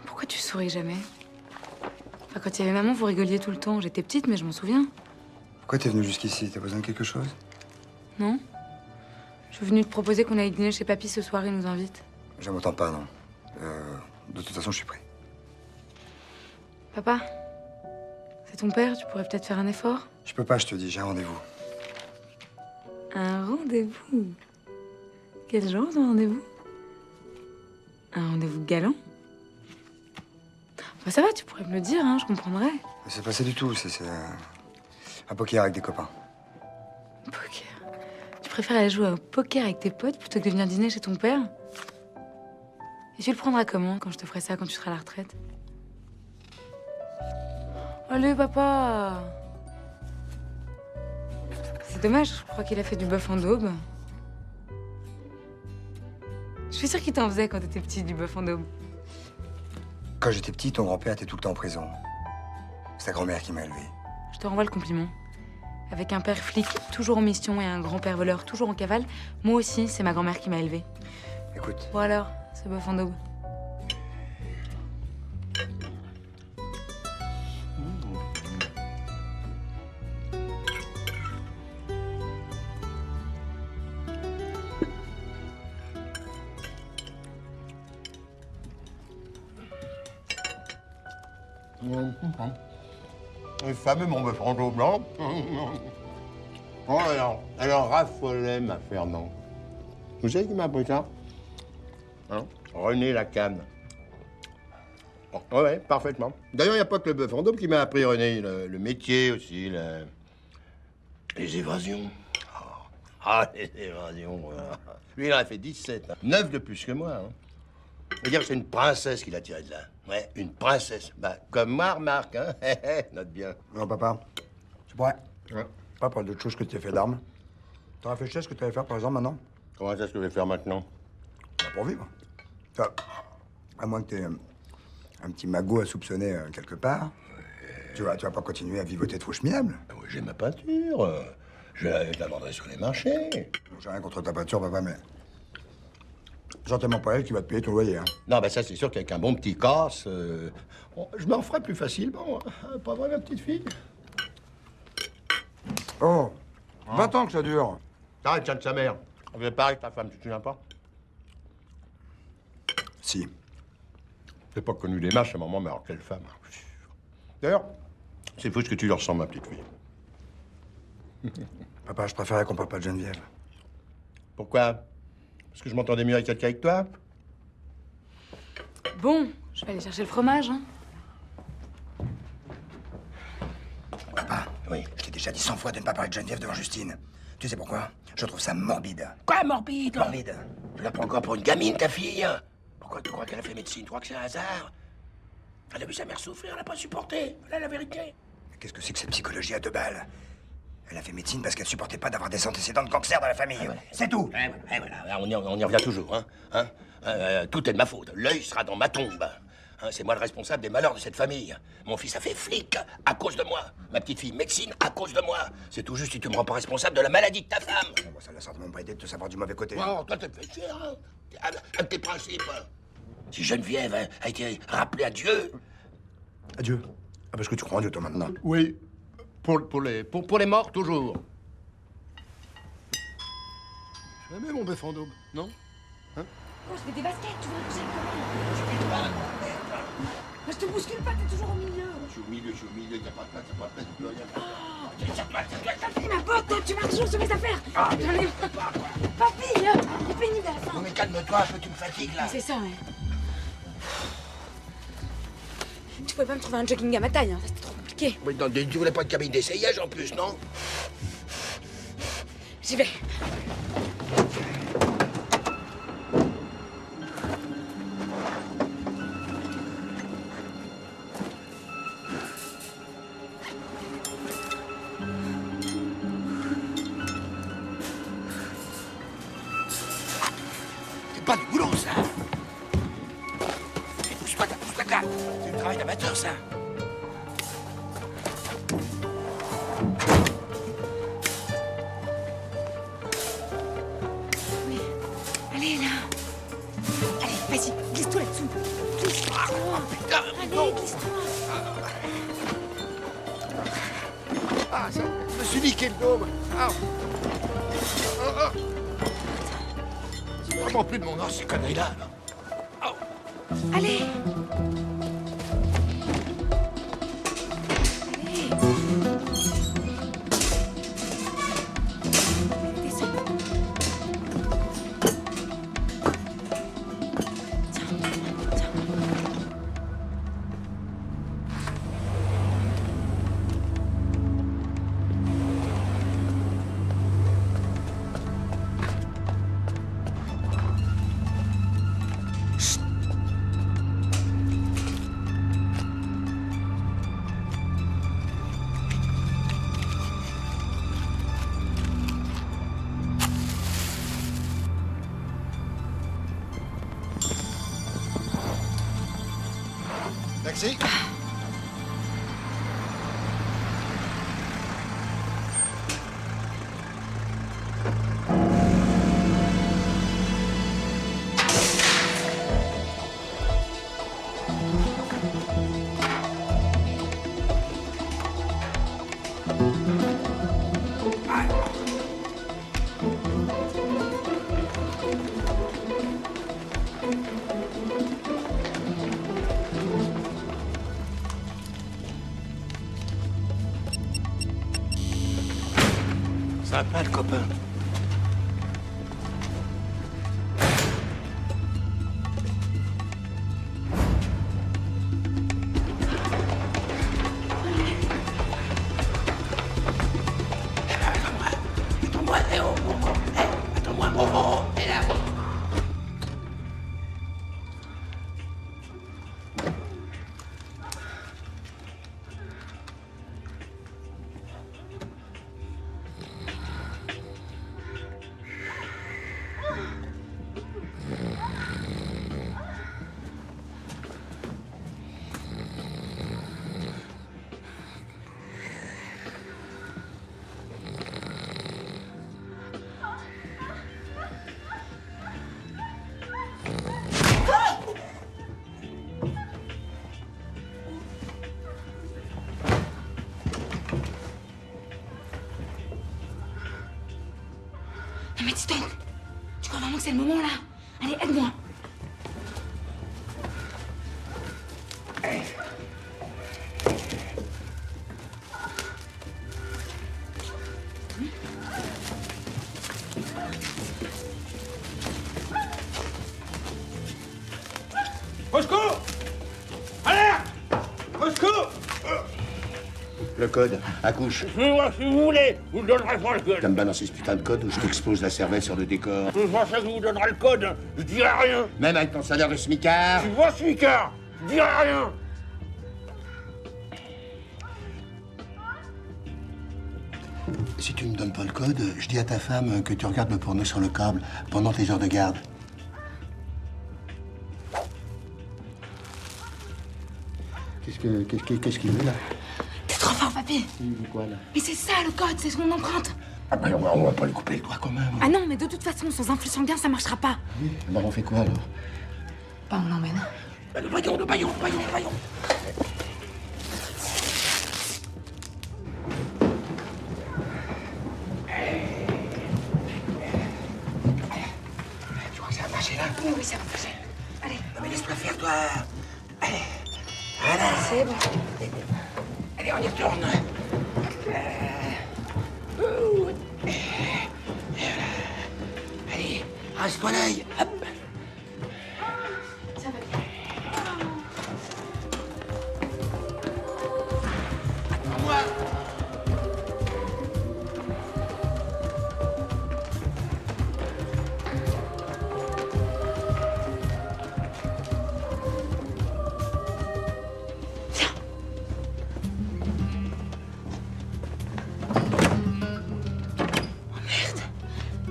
Pourquoi tu souris jamais? Enfin, quand il y avait maman, vous rigoliez tout le temps. J'étais petite, mais je m'en souviens. Pourquoi t'es venu jusqu'ici? T'as besoin de quelque chose? Non? Je suis venue te proposer qu'on aille dîner chez papy ce soir, il nous invite. Je m'entends pas, non. De toute façon, je suis prêt. Papa? C'est ton père, tu pourrais peut-être faire un effort? Je peux pas, je te dis, j'ai un rendez-vous. Un rendez-vous? Quel genre de rendez-vous? Un rendez-vous galant? Bah ça va, tu pourrais me le dire, hein, je comprendrais. C'est pas ça du tout, c'est un poker avec des copains. Poker? Tu préfères aller jouer au poker avec tes potes plutôt que de venir dîner chez ton père? Et tu le prendras comment quand je te ferai ça, quand tu seras à la retraite? Allez, papa! C'est dommage, je crois qu'il a fait du bœuf en daube. Je suis sûre qu'il t'en faisait quand t'étais petit, du bœuf en daube. Quand j'étais petit, ton grand-père était tout le temps en prison. C'est ta grand-mère qui m'a élevé. Je te renvoie le compliment. Avec un père flic toujours en mission et un grand-père voleur toujours en cavale, moi aussi, c'est ma grand-mère qui m'a élevé. Écoute. Bon alors, ce bœuf en daube. Le fameux mon bœuf en daube blanc. Oh, alors raffolait ma Fernand. Vous savez qui m'a appris ça? Hein? René Lacanne. Ouais, parfaitement. D'ailleurs, il n'y a pas que le bœuf en daube qui m'a appris, René. Le métier aussi, les évasions. Les évasions. Voilà. Lui, il en a fait 17. 9 de plus que moi. Hein. Je veux dire que c'est une princesse qui l'a tiré de là. Ouais, une princesse. Bah, comme moi, remarque, hein. Note bien. Non, papa. Tu pourrais pas parler d'autre chose que tu as fait d'armes. T'as réfléchi à ce que tu allais faire, par exemple, maintenant? Comment c'est ce que je vais faire maintenant? Bah, pour vivre. Enfin, à moins que t'aies un petit magot à soupçonner quelque part. Tu vas pas continuer à vivoter de fouche minable. Oui, j'ai ma peinture. Je la vendrai sur les marchés. J'ai rien contre ta peinture, papa, mais... certainement pas elle qui va te payer ton loyer, hein. Non, ben ça, c'est sûr qu'avec un bon petit casse, je m'en ferai plus facilement. Hein. Pas vrai, ma petite fille? Oh, 20 ans que ça dure. Arrête, tiens de sa mère. On faisait pareil avec ta femme, tu te souviens pas? Si. J'ai pas connu les matchs à maman, mais alors quelle femme. D'ailleurs, c'est fou ce que tu leur ressembles, ma petite fille. Papa, je préférais qu'on parle pas de Geneviève. Pourquoi? Parce que je m'entendais mieux avec quelqu'un avec toi? Bon, je vais aller chercher le fromage, hein. Papa, oui, je t'ai déjà dit 100 fois de ne pas parler de Geneviève devant Justine. Tu sais pourquoi? Je trouve ça morbide. Quoi, morbide? Morbide. Tu la prends encore pour une gamine, ta fille? Pourquoi tu crois qu'elle a fait médecine? Tu crois que c'est un hasard? Elle a vu sa mère souffrir, elle n'a pas supporté. Voilà la vérité. Qu'est-ce que c'est que cette psychologie à 2 balles? Elle a fait médecine parce qu'elle supportait pas d'avoir des antécédents de cancer dans la famille. C'est tout. Voilà, on y revient toujours, hein. Tout est de ma faute. L'œil sera dans ma tombe. Hein, c'est moi le responsable des malheurs de cette famille. Mon fils a fait flic à cause de moi. Ma petite fille médecine à cause de moi. C'est tout juste si tu me rends pas responsable de la maladie de ta femme. Bon, ça l'a certainement pas aidé de te savoir du mauvais côté. Oh, toi, t'es fait chier, hein. Un de tes principes. Si Geneviève a été rappelée à Dieu... À Dieu? Ah, parce que tu crois en Dieu, toi, maintenant? Oui. Pour les morts, toujours. Jamais mon bœuf en daube, non? Hein? Oh, je fais des baskets, tu veux que j'aille comment? Mais je te bouscule pas, t'es toujours au milieu. Je suis au milieu, y a pas de place, y a pas de place, tu peux rien faire. Papy, ma botte, toi, tu marches toujours sur mes affaires. J'en ai pas. Papy, c'est pénible à la fin. Non mais calme-toi un peu, tu me fatigues là. C'est ça, ouais. Tu pouvais pas me trouver un jogging à ma taille, hein, ça c'était trop compliqué. Oui, non, tu voulais pas de cabine d'essayage en plus, non? J'y vais. suis niqué le dos, moi. Ah. C'est vraiment plus de mon âge, ces conneries-là. Allez. Taxi. Ça va pas, le copain. Attends-moi, attends-moi, et là. Non mais dis donc, tu crois vraiment que c'est le moment là? Allez, aide-moi. Au secours! Alerte! Au secours! Le code, accouche. Moi, si vous voulez, vous ne donnerez pas le code. Tu me balancer ce putain de code ou je t'explose la cervelle sur le décor. Je pensais que vous donnerez le code. Je dirai rien. Même avec ton salaire de smicard. Tu vois, smicard, je dirai rien. Si tu me donnes pas le code, je dis à ta femme que tu regardes le porno sur le câble pendant tes heures de garde. Qu'est-ce qu'il veut là? T'es trop fort, papy. Il veut quoi là? Mais c'est ça le code, c'est son empreinte. Ah ben on va pas lui couper le doigt quand même. Ah non, mais de toute façon, sans influx sanguin, ça marchera pas. Oui. Ben on fait quoi alors? Bah, on l'emmène. Le baillon. Tu crois que ça va marcher là? Oui, ça va marcher. Allez. Non mais laisse-toi faire toi. Allez. Voilà. C'est bon. Allez, on y retourne. Allez, rase-toi l'œil. Hop. Ça va bien. Attends-moi.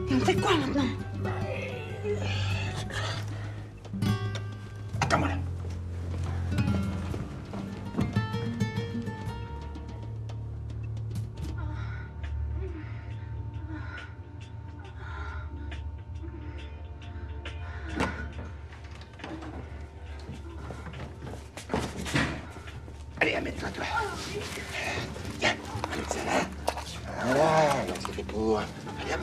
Et on fait quoi maintenant? Attends-moi là. Allez, amène-toi, toi. Viens, amène ça là. Voilà, donc c'est fait pour. Allez hop.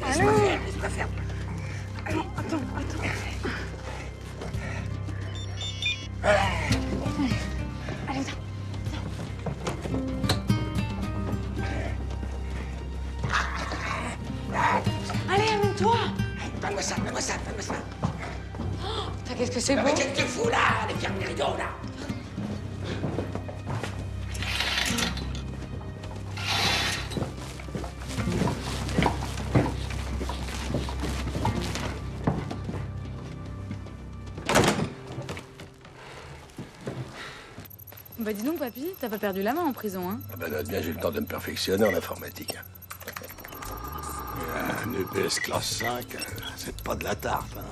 Laisse-moi faire. Allez, attends. Allez, viens. Allez, amène-toi. Donne-moi ça. Oh, putain, qu'est-ce que c'est beau. Mais qu'est-ce que tu fous là? Les fermes les rideaux là. Bah dis donc, papy, t'as pas perdu la main en prison, hein? Ah ben note bien, j'ai eu le temps de me perfectionner en informatique. Un EPS classe 5, c'est pas de la tarte. Hein.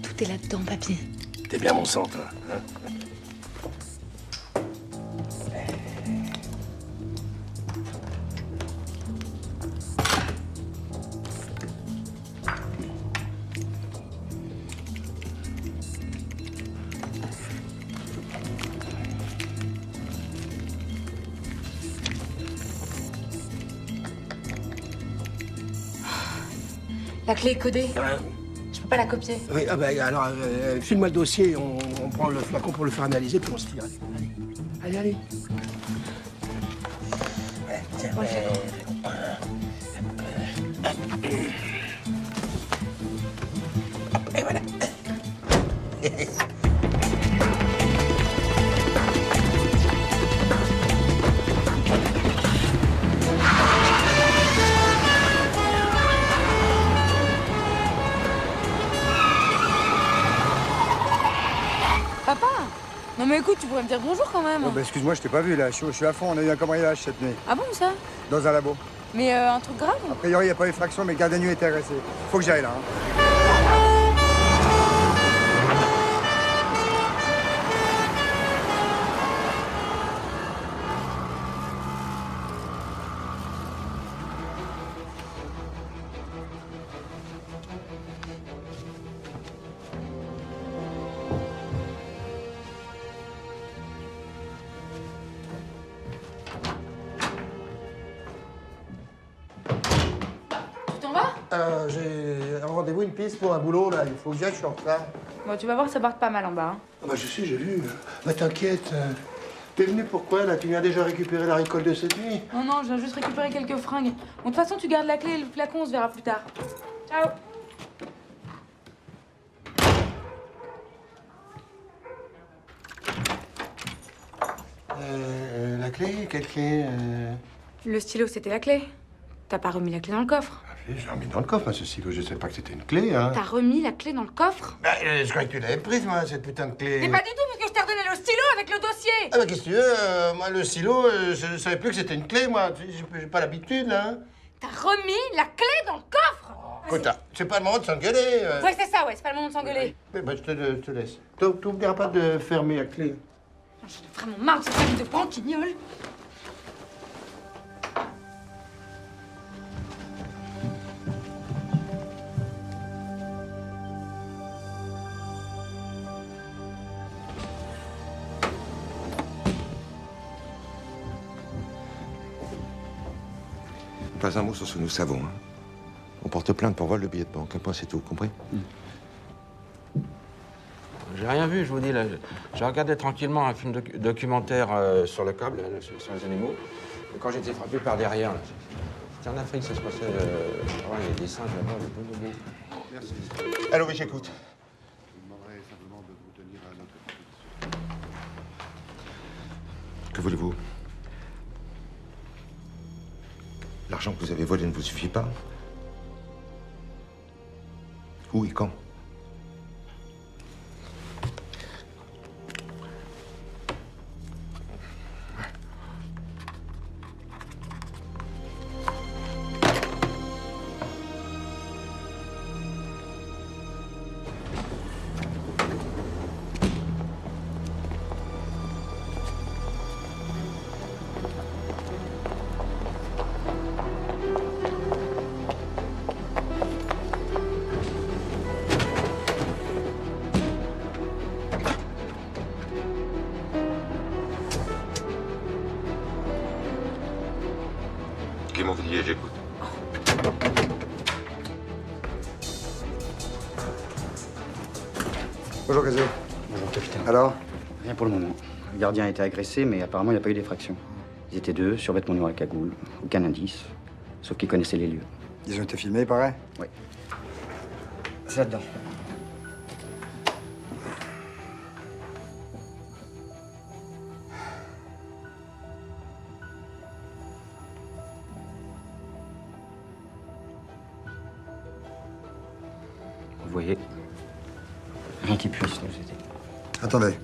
Tout est là-dedans, papy. T'es bien mon sang, toi. Hein? La clé est codée. Je peux pas la copier. Oui, ah ben alors, file-moi le dossier, on prend le flacon pour le faire analyser, puis on se tire. Allez. Ouais, tiens, et voilà. Papa! Non mais écoute, tu pourrais me dire bonjour quand même. Oh, bah, excuse-moi, je t'ai pas vu là. Je suis à fond, on a eu un cambriolage cette nuit. Ah bon ça? Dans un labo. Mais un truc grave? A priori, il n'y a pas effraction, mais le gardien de nuit était agressé. Faut que j'aille là. Hein. Tu t'en vas? J'ai un rendez-vous, une piste pour un boulot, là. Il faut que j'y aille, je suis en retard. Bon, tu vas voir, ça part pas mal en bas. Hein. Ah bah je sais, j'ai vu. Bah t'inquiète. T'es venu pourquoi, là? Tu viens déjà récupérer la récolte de cette nuit? Non, je viens juste récupérer quelques fringues. Bon, de toute façon, tu gardes la clé et le flacon, on se verra plus tard. Ciao! La clé? Quelle clé? Le stylo, c'était la clé. T'as pas remis la clé dans le coffre? Je l'ai remis dans le coffre, hein, ce stylo. Je sais pas que c'était une clé, hein. T'as remis la clé dans le coffre? Bah, je croyais que tu l'avais prise, moi, cette putain de clé. Mais pas du tout, parce que je t'ai redonné le stylo avec le dossier! Ah bah qu'est-ce que tu veux? Moi, le stylo, je savais plus que c'était une clé, moi. J'ai pas l'habitude, là. Hein. T'as remis la clé dans le coffre! Écoute, c'est pas le moment de s'engueuler. Ouais, c'est ça, ouais, c'est pas le moment de s'engueuler. Bah, je te laisse. T'oublieras pas de fermer la clé. J'en ai vraiment marre de cette famille de branquignoles. Pas un mot sur ce que nous savons. Hein. On porte plainte pour vol de billets de banque. Un point, c'est tout, compris? J'ai rien vu, je vous dis. Là. J'ai regardé tranquillement un film documentaire sur le câble, là, sur les animaux. Et quand j'ai été frappé par derrière, là, c'était en Afrique, ça se passait. Il y a des singes là-bas, des bonobos. Merci. Allô, oui, j'écoute. Je vous demanderai simplement de vous tenir à notre disposition. Que voulez-vous? L'argent que vous avez volé ne vous suffit pas? Où et quand? Clément Villiers, j'écoute. Bonjour, Cazé. Bonjour, capitaine. Alors? Rien pour le moment. Le gardien a été agressé, mais apparemment, il n'y a pas eu d'effraction. Ils étaient deux, survêtement noir et cagoule. Aucun indice, sauf qu'ils connaissaient les lieux. Ils ont été filmés, pareil? Oui. C'est là-dedans. Vous voyez, rien qui puisse nous aider. Attendez.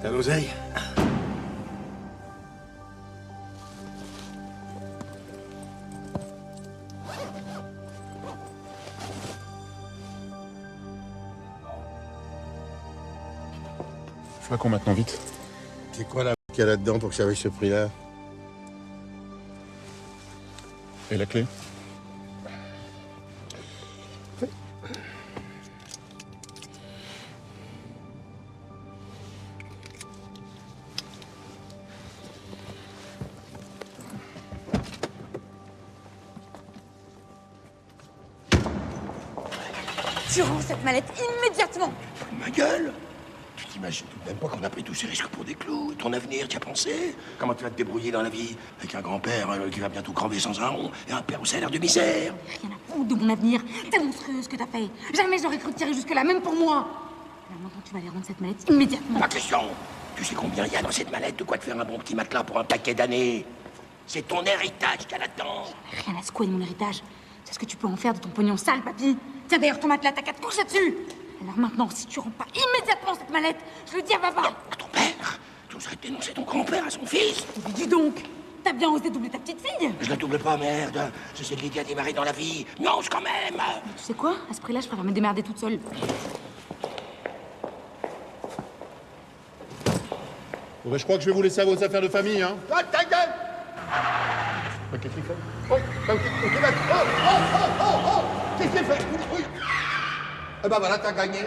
T'as l'oseille? Flacon maintenant, vite. C'est quoi la qu'il y a là-dedans pour que ça vaille ce prix-là? Et la clé? Tu rends cette mallette immédiatement! Ma gueule! Tu t'imagines tout de même pas qu'on a pris tous ces risques pour des clous? Ton avenir, tu as pensé? Comment tu vas te débrouiller dans la vie avec un grand-père qui va bientôt crever sans un rond et un père au salaire de misère? Rien à foutre de mon avenir. T'es monstrueux ce que t'as fait. Jamais j'aurais cru tirer jusque-là, même pour moi. Alors maintenant, tu vas aller rendre cette mallette immédiatement. Pas question! Tu sais combien il y a dans cette mallette? De quoi te faire un bon petit matelas pour un paquet d'années? C'est ton héritage qu'il y a là-dedans! Rien à secouer de mon héritage. C'est ce que tu peux en faire de ton pognon sale, papy. Tiens, d'ailleurs, ton matelas, t'as qu'à te coucher dessus. Alors maintenant, si tu rends pas immédiatement cette mallette, je le dis à papa. Non, à ton père. Tu oserais dénoncer ton grand-père à son fils. Mais dis donc, t'as bien osé doubler ta petite fille. Je la double pas, merde. J'essaie de l'aider à démarrer dans la vie. Non, quand même. Mais tu sais quoi? À ce prix-là, je préfère me démerder toute seule. Bon, ben, je crois que je vais vous laisser à vos affaires de famille, hein. Ah, ta gueule! Qu'est-ce qu'il fait? Oh, qu'est-ce qu'il fait? Oui. Eh ben voilà, t'as gagné.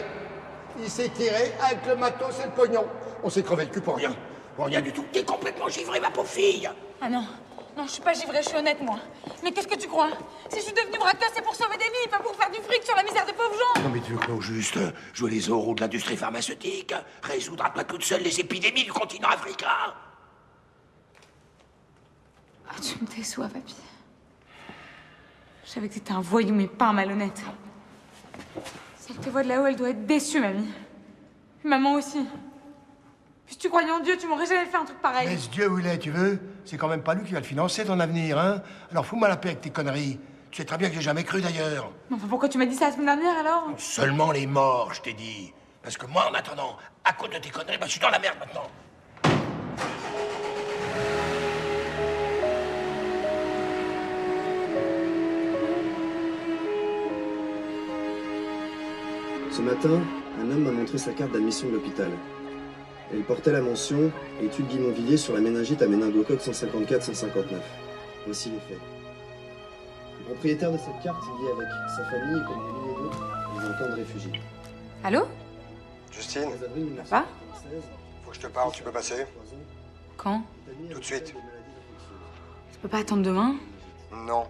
Il s'est tiré avec le matos et le pognon. On s'est crevé le cul pour rien. Pour rien du tout. T'es complètement givrée, ma pauvre fille. Ah non, non, je suis pas givrée, je suis honnête, moi. Mais qu'est-ce que tu crois? Si je suis devenue braqueuse, c'est pour sauver des vies, pas pour faire du fric sur la misère des pauvres gens. Non mais tu veux quoi au juste? Jouer les oraux de l'industrie pharmaceutique? Résoudre à toi toute seule les épidémies du continent africain? Ah, tu me déçois, papy. Je savais que t'étais un voyou, mais pas un malhonnête. Celle qui te voit de là-haut, elle doit être déçue, mamie. Et maman aussi. Si tu croyais en Dieu, tu m'aurais jamais fait un truc pareil. Mais ce Dieu où il est, tu veux? C'est quand même pas lui qui va le financer, ton avenir, hein? Alors fous-moi la paix avec tes conneries. Tu sais très bien que j'ai jamais cru, d'ailleurs. Mais enfin, pourquoi tu m'as dit ça la semaine dernière, alors? Seulement les morts, je t'ai dit. Parce que moi, en attendant, à cause de tes conneries, bah, je suis dans la merde maintenant. Ce matin, un homme m'a montré sa carte d'admission de l'hôpital. Elle portait la mention « Étude Guimondvilliers sur la méningite à méningocoque 154-159 ». Voici les faits. Le propriétaire de cette carte vit avec sa famille et comme des milliers d'autres dans un camp de réfugiés. Allô? Justine, Papa? faut que je te parle, tu peux passer? Quand? Tout de suite. Je peux pas attendre demain? Non.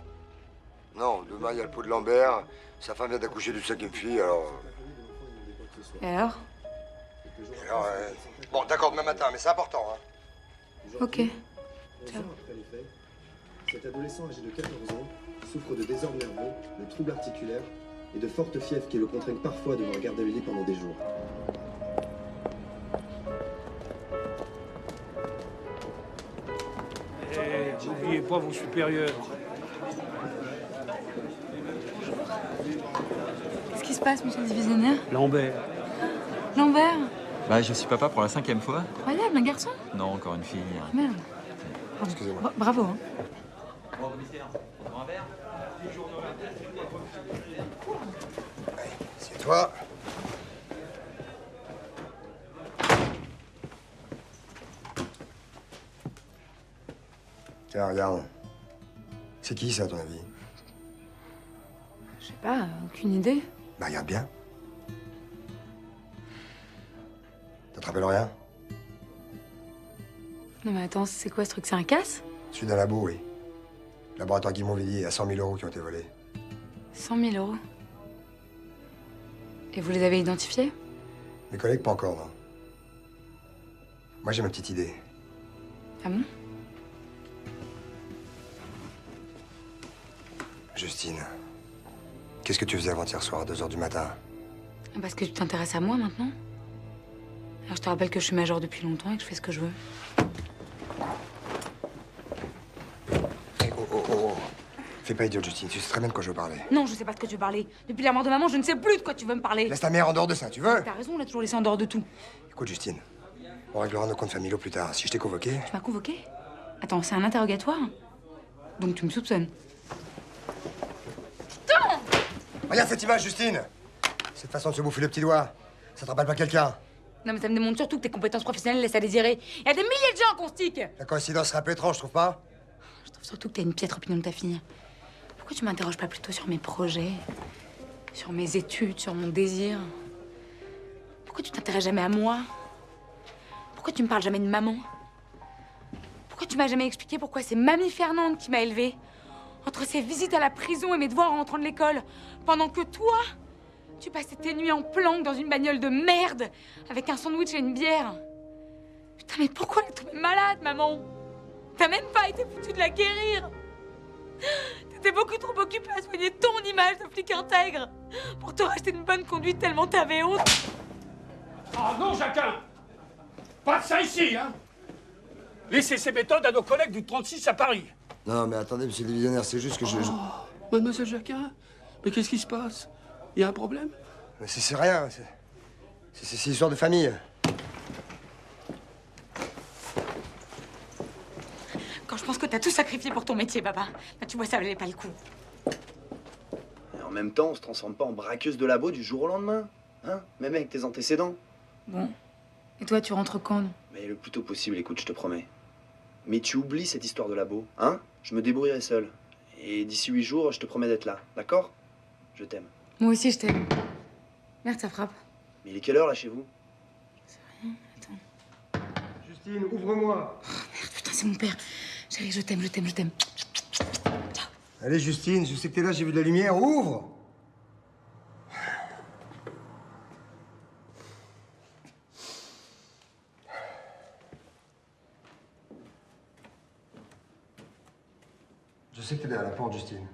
Non, demain il y a le pot de Lambert. Sa femme vient d'accoucher du 5e fille, alors... Et alors? Et alors, bon, d'accord, demain matin, mais c'est important, hein. Ok. Ciao. Après les faits, cet adolescent âgé de 14 ans souffre de désordre nerveux, de troubles articulaires et de fortes fièvres qui le contraignent parfois à devoir garder le lit pendant des jours. N'oubliez pas vos supérieurs. Qu'est-ce qui se passe, monsieur le divisionnaire? Lambert. Lambert? Bah, je suis papa pour la 5e fois. Incroyable, un garçon? Non, encore une fille. Merde. Excusez-moi. Bravo, hein. Bon, commissaire, on prend un verre? C'est toi. Tiens, regarde. C'est qui, ça, à ton avis? Je sais pas, aucune idée. Bah, regarde bien. Ça te rappelle rien? Non mais attends, c'est quoi ce truc? C'est un casse? Celui d'un labo, oui. Laboratoire Guimondvilliers, à 100 000 € qui ont été volés. 100 000 €. Et vous les avez identifiés? Mes collègues, pas encore, non. Moi, j'ai ma petite idée. Ah bon? Justine, qu'est-ce que tu faisais avant-hier soir à 2 h du matin? Parce que tu t'intéresses à moi maintenant? Alors je te rappelle que je suis major depuis longtemps et que je fais ce que je veux. Oh. Fais pas idiote, Justine. Tu sais très bien de quoi je veux parler. Non, je sais pas de quoi tu veux parler. Depuis la mort de maman, je ne sais plus de quoi tu veux me parler. Laisse ta mère en dehors de ça, tu veux? T'as raison, on l'a toujours laissé en dehors de tout. Écoute, Justine, on réglera nos comptes familiaux plus tard. Si je t'ai convoqué... Tu m'as convoqué? Attends, c'est un interrogatoire? Donc tu me soupçonnes? Putain! Regarde cette image, Justine! Cette façon de se bouffer le petit doigt, ça te rappelle pas quelqu'un? Non mais ça me démontre surtout que tes compétences professionnelles laissent à désirer. Il y a des milliers de gens qu'on se tique! La coïncidence serait un peu étrange, je trouve pas? Je trouve surtout que t'as une piètre opinion de ta fille. Pourquoi tu m'interroges pas plutôt sur mes projets, sur mes études, sur mon désir? Pourquoi tu t'intéresses jamais à moi? Pourquoi tu me parles jamais de maman? Pourquoi tu m'as jamais expliqué pourquoi c'est Mamie Fernande qui m'a élevée? Entre ses visites à la prison et mes devoirs en rentrant de l'école, pendant que toi, tu passais tes nuits en planque dans une bagnole de merde, avec un sandwich et une bière. Putain, mais pourquoi elle est tombée malade, maman? T'as même pas été foutu de la guérir. T'étais beaucoup trop occupée à soigner ton image de flic intègre pour te racheter une bonne conduite tellement t'avais honte. Ah non, Jacquin! Pas de ça ici, hein! Laissez ces méthodes à nos collègues du 36 à Paris. Non, mais attendez, monsieur le divisionnaire, c'est juste que je... Mademoiselle Jacquin, mais qu'est-ce qui se passe? Il y a un problème? Mais c'est rien, c'est histoire de famille. Quand je pense que t'as tout sacrifié pour ton métier, papa, bah tu vois, ça valait pas le coup. Et en même temps, on se transforme pas en braqueuse de labo du jour au lendemain, hein? Même avec tes antécédents. Bon. Et toi, tu rentres quand? Mais le plus tôt possible, écoute, je te promets. Mais tu oublies cette histoire de labo, hein? Je me débrouillerai seul. Et d'ici 8 jours, je te promets d'être là, d'accord? Je t'aime. Moi aussi, je t'aime. Merde, ça frappe. Mais il est quelle heure, là, chez vous? Justine, ouvre-moi. Oh, merde, putain, c'est mon père. Chérie, je t'aime, je t'aime, je t'aime. Allez, Justine, je sais que t'es là, j'ai vu de la lumière, ouvre! Je sais que t'es derrière la porte, Justine.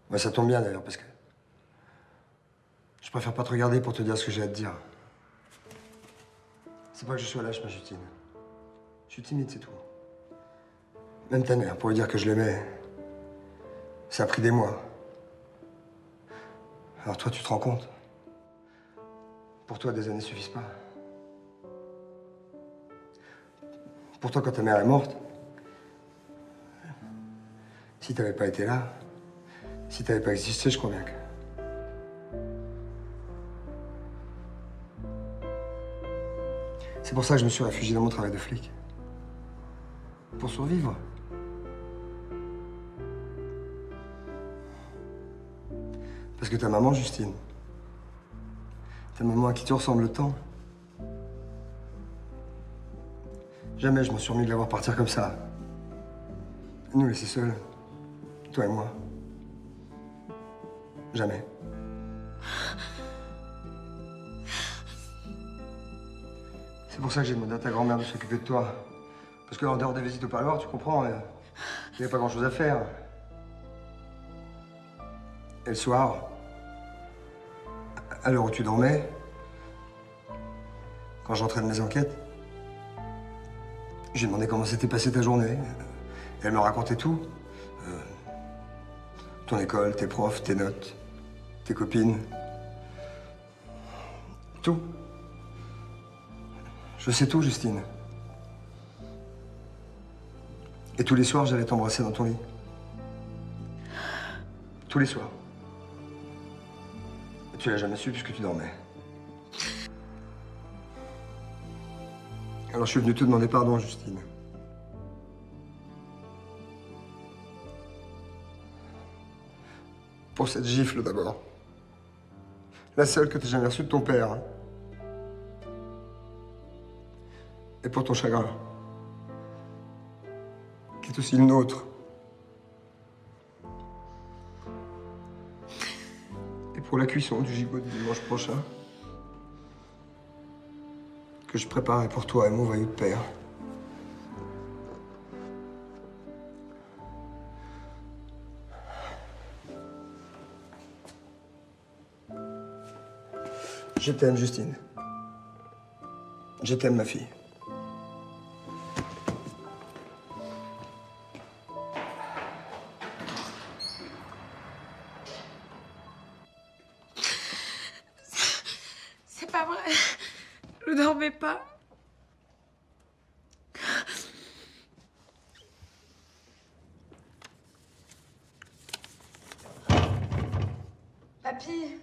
Ouais, ça tombe bien, d'ailleurs, parce que... je préfère pas te regarder pour te dire ce que j'ai à te dire. C'est pas que je sois lâche, ma Justine. Je suis timide, c'est tout. Même ta mère, pour lui dire que je l'aimais, ça a pris des mois. Alors toi, tu te rends compte? Pour toi, des années suffisent pas. Pour toi, quand ta mère est morte, si t'avais pas été là, si t'avais pas existé, je crois bien que... C'est pour ça que je me suis réfugié dans mon travail de flic. Pour survivre. Parce que ta maman, Justine, ta maman à qui tu ressembles tant, jamais je m'en suis remis de la voir partir comme ça. Nous laisser seuls, toi et moi. Jamais. C'est pour ça que j'ai demandé à ta grand-mère de s'occuper de toi. Parce qu'en dehors des visites au parloir, tu comprends, il n'y avait pas grand-chose à faire. Et le soir, à l'heure où tu dormais, quand j'entrais de mes enquêtes, j'ai demandé comment s'était passée ta journée. Et elle me racontait tout. Ton école, tes profs, tes notes, tes copines. Tout. Je sais tout, Justine. Et tous les soirs, j'allais t'embrasser dans ton lit. Tous les soirs. Et tu l'as jamais su puisque tu dormais. Alors je suis venu te demander pardon, Justine. Pour cette gifle, d'abord. La seule que t'aies jamais reçue de ton père. Et pour ton chagrin. Qui est aussi le nôtre. Et pour la cuisson du gigot du dimanche prochain. Que je préparais pour toi et mon voyou de père. Je t'aime, Justine. Je t'aime, ma fille. C'est pas vrai. Je dormais pas. Papy.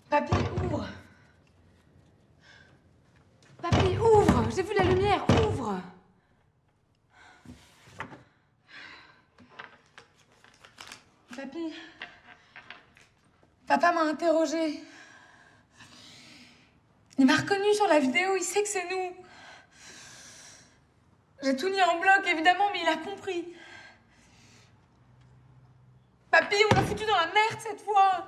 Papy, ouvre. Papy, ouvre. J'ai vu la lumière, ouvre. Papy. Papa m'a interrogée. Il m'a reconnue sur la vidéo, il sait que c'est nous. J'ai tout mis en bloc, évidemment, mais il a compris. Papy, on l'a foutu dans la merde cette fois.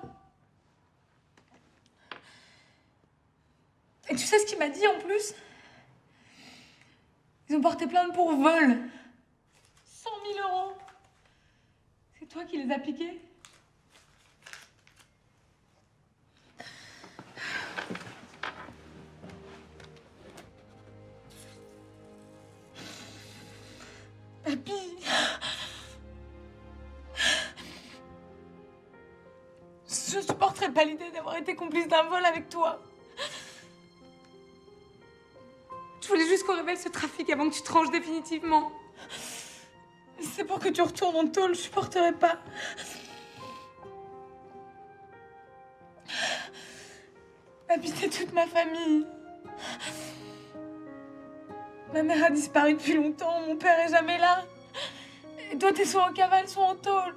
Et tu sais ce qu'il m'a dit en plus? Ils ont porté plainte pour vol. 100 000 €. C'est toi qui les as piqués? Papy. Je supporterai pas l'idée d'avoir été complice d'un vol avec toi. Je voulais juste qu'on révèle ce trafic avant que tu tranches définitivement. Si c'est pour que tu retournes en tôle, je supporterai pas. Papy, c'est toute ma famille. Ma mère a disparu depuis longtemps, mon père est jamais là. Et toi, t'es soit en cavale, soit en tôle.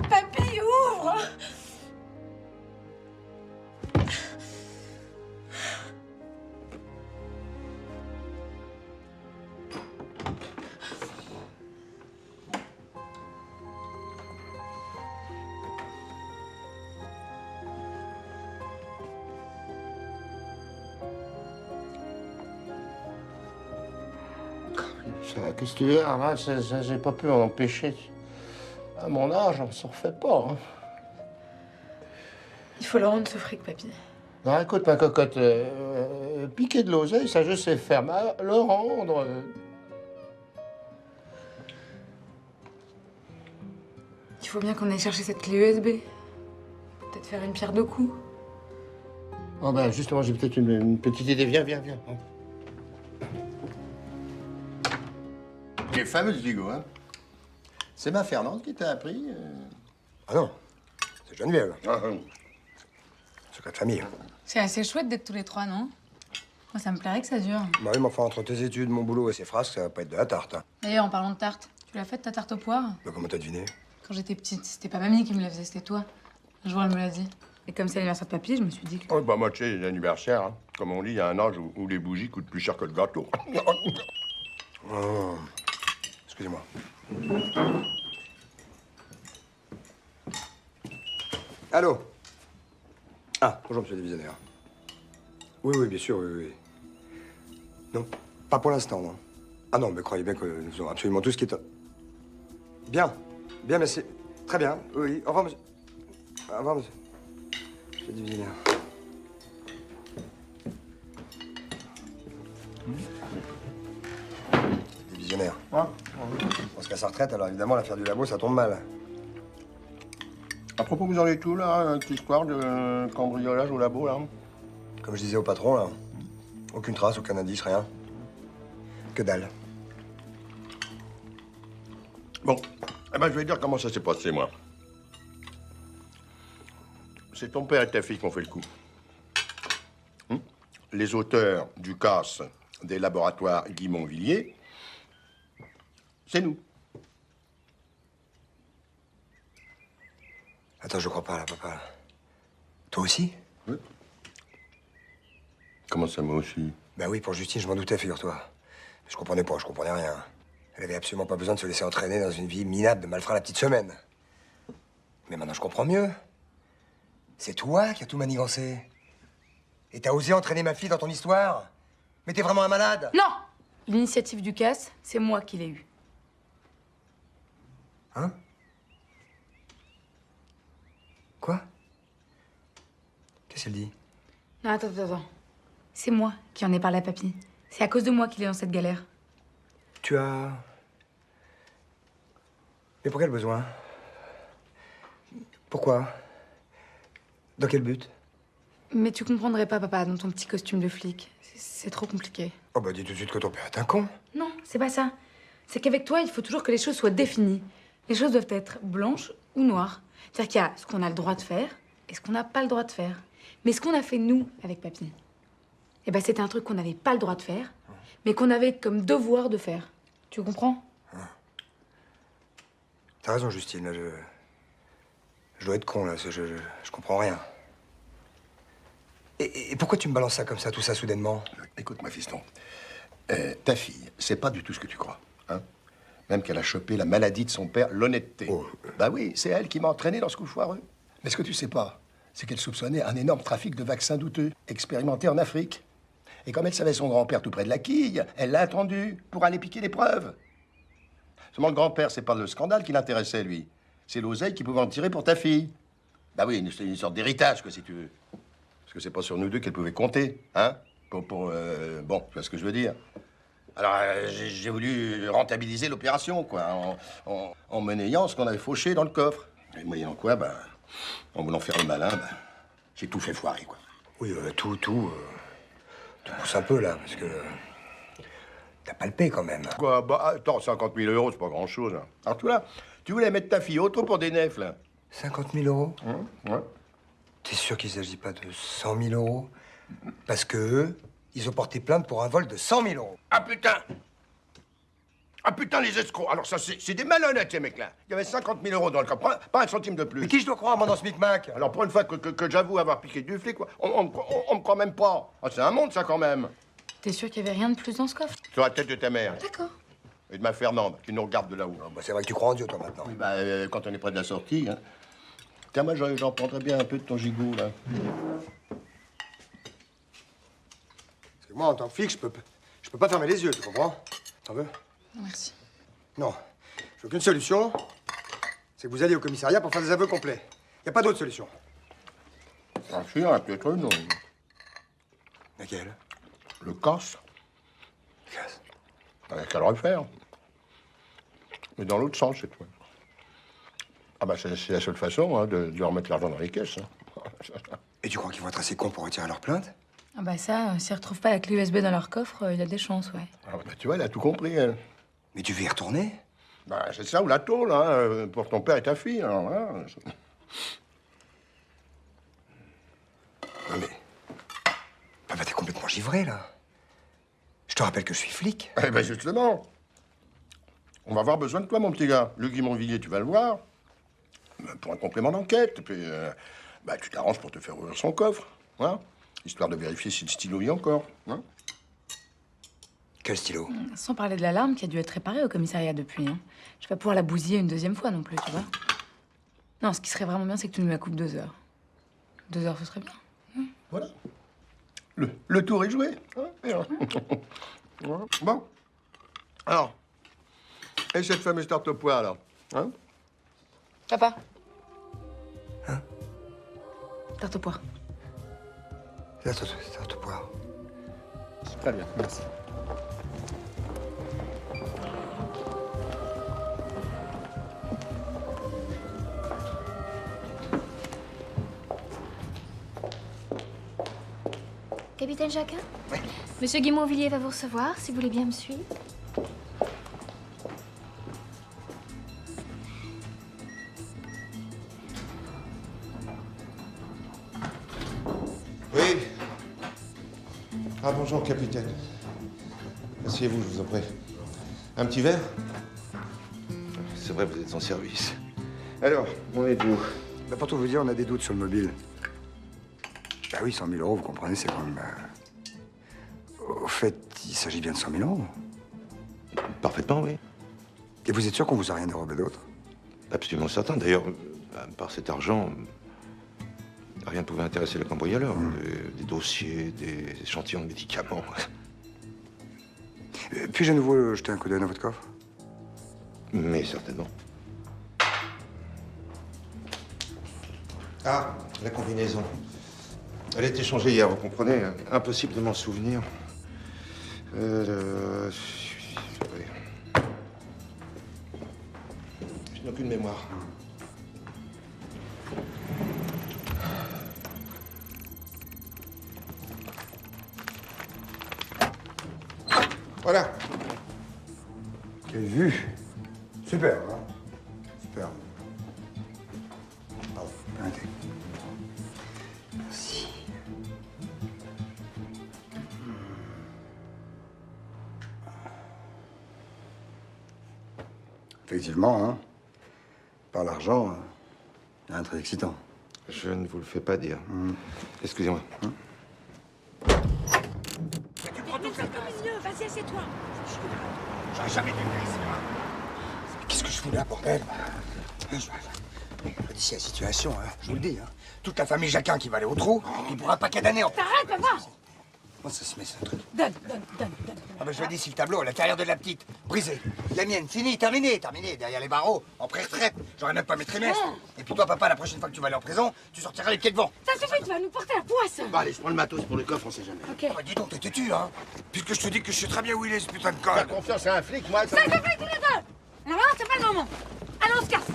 Papy, ouvre! Qu'est-ce que tu veux? Là, j'ai pas pu en empêcher. À mon âge, on s'en refait pas. Hein. Il faut le rendre ce fric, papy. Non, écoute, ma cocotte, piquer de l'oseille, ça je sais faire, mais le rendre... Il faut bien qu'on aille chercher cette clé USB. Peut-être faire une pierre deux coups. Oh ben, justement, j'ai peut-être une petite idée. Viens. Les fameuses Vigo, hein. C'est ma Fernande qui t'a appris Ah non, c'est Geneviève. Ah, Secret de famille. C'est assez chouette d'être tous les trois, non? Moi, ça me plairait que ça dure. Bah oui, mais enfin, entre tes études, mon boulot et ces frasques, ça va pas être de la tarte. Hein. D'ailleurs, en parlant de tarte, tu l'as faite ta tarte aux poires? Bah, comment t'as deviné? Quand j'étais petite, c'était pas mamie qui me la faisait, c'était toi. Un jour, elle me l'a dit. Et comme c'est l'anniversaire de papy, je me suis dit que... Oh, bah moi, tu sais, l'anniversaire, hein. Comme on dit, il y a un âge où les bougies coûtent plus cher que le gâteau. Oh, excusez-moi. Allô? Ah, bonjour, monsieur le divisionnaire. Oui, bien sûr, oui. Non, pas pour l'instant, non. Ah non, mais croyez bien que nous avons absolument tout ce qui est... Bien, merci. Très bien, oui. Au revoir, monsieur. Au revoir, monsieur. Monsieur le divisionnaire. Divisionnaire. On se casse sa retraite, alors évidemment, l'affaire du labo, ça tombe mal. À propos, vous en êtes tout, là, une petite histoire de cambriolage au labo, là? Comme je disais au patron, là, aucune trace, aucun indice, rien. Que dalle. Bon, eh ben, je vais dire comment ça s'est passé, moi. C'est ton père et ta fille qui ont fait le coup. Les auteurs du casse des laboratoires Guimont-Villiers, c'est nous. Attends, je crois pas, là, papa. Toi aussi? Oui. Comment ça, moi aussi? Ben oui, pour Justine, je m'en doutais, figure-toi. Je comprenais rien. Elle avait absolument pas besoin de se laisser entraîner dans une vie minable de malfrats la petite semaine. Mais maintenant, je comprends mieux. C'est toi qui as tout manigancé. Et t'as osé entraîner ma fille dans ton histoire? Mais t'es vraiment un malade? Non! L'initiative du casse, c'est moi qui l'ai eue. Hein? Quoi? Qu'est-ce qu'elle dit? Non, attends. C'est moi qui en ai parlé à papy. C'est à cause de moi qu'il est dans cette galère. Tu as... Mais pour quel besoin? Pourquoi? Dans quel but? Mais tu comprendrais pas, papa, dans ton petit costume de flic. C'est trop compliqué. Oh bah dis tout de suite que ton père est un con. Non, c'est pas ça. C'est qu'avec toi, il faut toujours que les choses soient définies. Les choses doivent être blanches ou noires. C'est-à-dire qu'il y a ce qu'on a le droit de faire et ce qu'on n'a pas le droit de faire. Mais ce qu'on a fait, nous, avec papy, eh ben, c'était un truc qu'on n'avait pas le droit de faire, mais qu'on avait comme devoir de faire. Tu comprends? T'as raison, Justine. Là, je dois être con, là. Je comprends rien. Et pourquoi tu me balances ça comme ça, tout ça, soudainement? Écoute, ma fiston, ta fille, c'est pas du tout ce que tu crois, hein? Même qu'elle a chopé la maladie de son père, l'honnêteté. Oh. Bah oui, c'est elle qui m'a entraîné dans ce coup foireux. Mais ce que tu sais pas, c'est qu'elle soupçonnait un énorme trafic de vaccins douteux, expérimentés en Afrique. Et comme elle savait son grand-père tout près de la quille, elle l'a attendu pour aller piquer les preuves. Seulement, le grand-père, c'est pas le scandale qui l'intéressait, lui. C'est l'oseille qu'il pouvait en tirer pour ta fille. Bah oui, c'est une sorte d'héritage, quoi, si tu veux. Parce que c'est pas sur nous deux qu'elle pouvait compter, hein? Bon, tu vois ce que je veux dire. Alors, j'ai voulu rentabiliser l'opération, quoi, en monnayant ce qu'on avait fauché dans le coffre. Et moyennant quoi, ben, en voulant faire le malin, ben, j'ai tout fait foirer, quoi. Oui, tout pousse un peu, là, parce que... T'as palpé, quand même. Quoi? Bah, attends, 50 000 euros, c'est pas grand-chose. Hein. Alors, toi, là, tu voulais mettre ta fille autre pour des nefs, là. 50 000 euros? Ouais. T'es sûr qu'il s'agit pas de 100 000 euros? Parce que eux, ils ont porté plainte pour un vol de 100 000 euros. Ah, putain! Ah, putain, les escrocs! Alors, ça, c'est des malhonnêtes, ces mecs-là. Il y avait 50 000 euros dans le coffre, pas un centime de plus. Mais qui je dois croire, moi, dans ce micmac? Alors, pour une fois que j'avoue avoir piqué du flic, quoi, on me croit même pas. Ah, c'est un monde, ça, quand même. T'es sûr qu'il y avait rien de plus dans ce coffre? Sur la tête de ta mère. D'accord. Et de ma Fernande, qui nous regarde de là-haut. Bah, c'est vrai que tu crois en Dieu, toi, maintenant. Oui, bah, quand on est près de la sortie, hein. Tiens, moi, j'en prendrais bien un peu de ton gigot, là. Parce que moi, en tant que flic, je peux pas fermer les yeux, tu comprends? T'en veux? Non, merci. Non. J'ai aucune solution. c'est que vous alliez au commissariat pour faire des aveux complets. Y a pas d'autre solution. Ah, si, il y en a peut-être une. Laquelle? Le casse. Il n'y a qu'à le refaire. Mais dans l'autre sens, cette fois. Ah bah, c'est la seule façon hein, de remettre l'argent dans les caisses. Hein. Et tu crois qu'ils vont être assez cons pour retirer leur plainte? Ah bah ça, s'ils retrouvent pas la clé USB dans leur coffre, il y a des chances, ouais. Ah bah, tu vois, elle a tout compris, elle. Mais tu veux y retourner? Bah, c'est ça ou la tôle, hein, pour ton père et ta fille. Alors, voilà. Non mais... Papa, t'es complètement givré, là. Je te rappelle que je suis flic. Eh ben justement. On va avoir besoin de toi, mon petit gars. Luc Guimondvilliers, tu vas le voir. Pour un complément d'enquête. Puis, bah, tu t'arranges pour te faire ouvrir son coffre. Hein, histoire de vérifier si le stylo y est encore. Hein. Quel stylo? Sans parler de l'alarme qui a dû être réparée au commissariat depuis. Hein. Je vais pas pouvoir la bousiller une deuxième fois non plus, tu vois. Non, ce qui serait vraiment bien, c'est que tu nous la coupes 2 heures. 2 heures, ce serait bien. Voilà. Le tour est joué. Hein. Bon. Alors. Et cette fameuse tarte au pois, alors hein? Papa. Hein? Tarte au pois. Tarte au pois. Très bien, merci. Capitaine Jacquin? Oui. Monsieur Guimondvilliers va vous recevoir, si vous voulez bien me suivre. Oui. Ah, bonjour, capitaine. Asseyez-vous, je vous en prie. Un petit verre? C'est vrai, vous êtes en service. Alors, on est où? Bah, pour tout vous dire, on a des doutes sur le mobile. Bah oui, 100 000 euros, vous comprenez, c'est quand même... Au fait, il s'agit bien de 100 000 euros. Parfaitement, oui. Et vous êtes sûr qu'on vous a rien dérobé d'autre? Absolument certain. D'ailleurs, par cet argent, rien ne pouvait intéresser le cambrioleur. Des dossiers, des échantillons de médicaments. Puis-je à nouveau jeter un coup d'œil dans votre coffre? Mais certainement. Ah, la combinaison. Elle a été changée hier, vous comprenez? Impossible de m'en souvenir. Oui. Je n'ai aucune mémoire. Voilà. Quelle vue! Super, hein? Super. Pardon, arrêtez. Merci. Effectivement, hein? Par l'argent, il y a un très excitant. Je ne vous le fais pas dire. Excusez-moi. Tu prends tout ça. Vas-y, assieds-toi. J'aurais jamais dû venir ici. Qu'est-ce que je fous là, bordel? D'ici la situation, hein, je vous le dis, hein. Toute la famille Jacquin qui va aller au trou, puis pour un paquet d'années, on... T'arrêtes, papa! Comment ça se met, ce truc? Donne. Ah ben je vous dis, si le tableau à l'intérieur de la petite, brisé. La mienne, fini, terminé, derrière les barreaux, en pré-retraite. J'aurai même pas mes trimestres. Et puis toi, papa, la prochaine fois que tu vas aller en prison, tu sortiras les pieds devant. Ça suffit, tu vas nous porter la poisse! Bah allez, je prends le matos pour le coffre, on sait jamais. Ok. Ah bah dis donc, t'es têtu, hein. Puisque je te dis que je sais très bien où il est, ce putain de code. Faire confiance à un flic, moi, Ça suffit tous les deux! Alors là, c'est pas le moment. Allez, on se casse.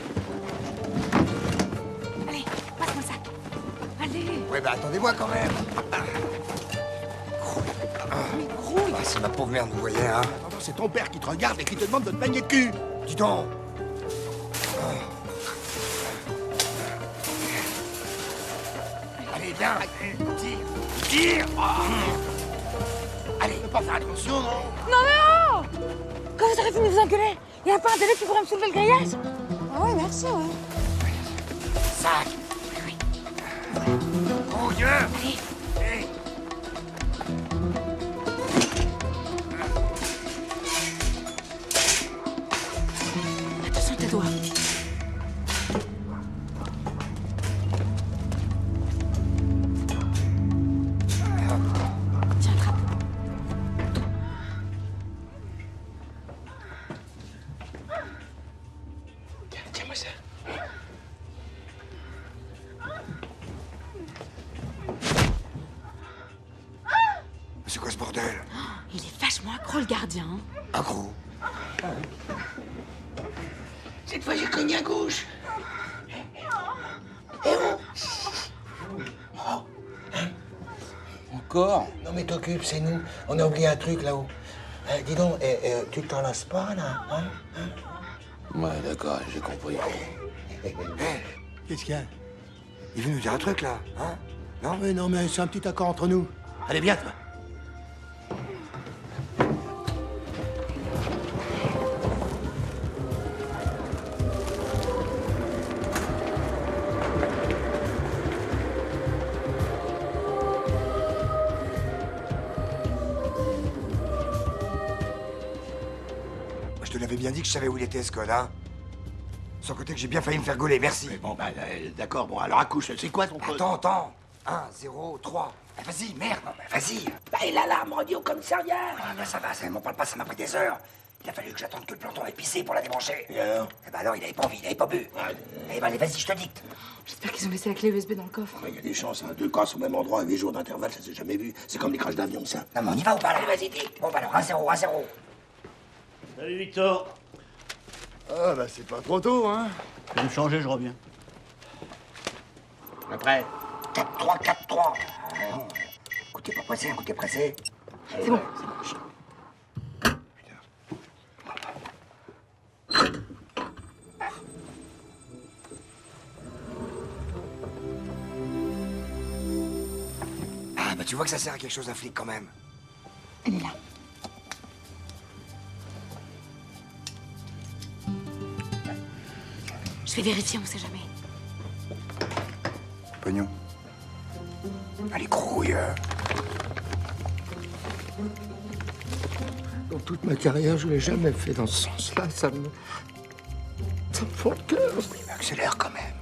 Allez, passe-moi ça. Allez. Ouais, bah attendez-moi quand même. Ah, c'est ma pauvre mère, vous voyez, hein. C'est ton père qui te regarde et qui te demande de te baigner de cul. Dis donc. Allez, viens. Tire. Allez, ne pas faire attention, non? Non mais oh! Quand vous aurez fini de vous engueuler, y a pas un délai qui pourrait me soulever le grillage? Ah ouais, merci, ouais. Sac. Oui. Oh Dieu. Allez. Hey. Attention tes doigts. Tiens, attrape. Tiens-moi ça. C'est quoi ce bordel? Il est vachement accro, le gardien. Hein. Accro? Cette fois, j'ai cogné à gauche. Encore? Non, mais t'occupes, c'est nous. On a oublié un truc là-haut. Dis donc, tu t'en lasses pas, là, hein? Ouais, d'accord, j'ai compris. Qu'est-ce qu'il y a? Il veut nous dire un truc, là, hein? Non? Mais non, mais c'est un petit accord entre nous. Allez, viens, toi. Je te l'avais bien dit que je savais où il était, ce code, hein? Sans côté que j'ai bien failli me faire gauler, merci. Mais bon, bah, d'accord, bon, alors accouche, c'est quoi ton code? Attends. 1, 0, 3. Vas-y, merde, vas-y. Bah, il a l'alarme radio au commissariat. Ah, ça va, ça m'en parle pas, ça m'a pris des heures. Il a fallu que j'attende que le planton ait pissé pour la débrancher. Et alors? Eh ben alors, il avait pas envie, il avait pas bu. Eh ben allez, vas-y, je te dicte. J'espère qu'ils ont laissé la clé USB dans le coffre. Il y a des chances, hein. 2 casses au même endroit à 8 jours d'intervalle, ça s'est jamais vu. C'est comme les crashs d'avion, ça. Non, mais on y va ou pas, là? Allez, vas-y, dicte. Bon, bah alors, 1, 0, 1, 0. Salut, Victor. Ah, bah c'est pas trop tôt, hein. Je vais me changer, je reviens. Après. 4, 3, 4, 3. Coup, t'es pas pressé, un coup, t'es pressé. C'est bon. Ah, bah tu vois que ça sert à quelque chose, un flic, quand même. Elle est là. Je vais vérifier, on sait jamais. Pognon. Allez, grouille. Dans toute ma carrière, je l'ai jamais fait dans ce sens-là. Ça me fend le cœur. Mais accélère quand même.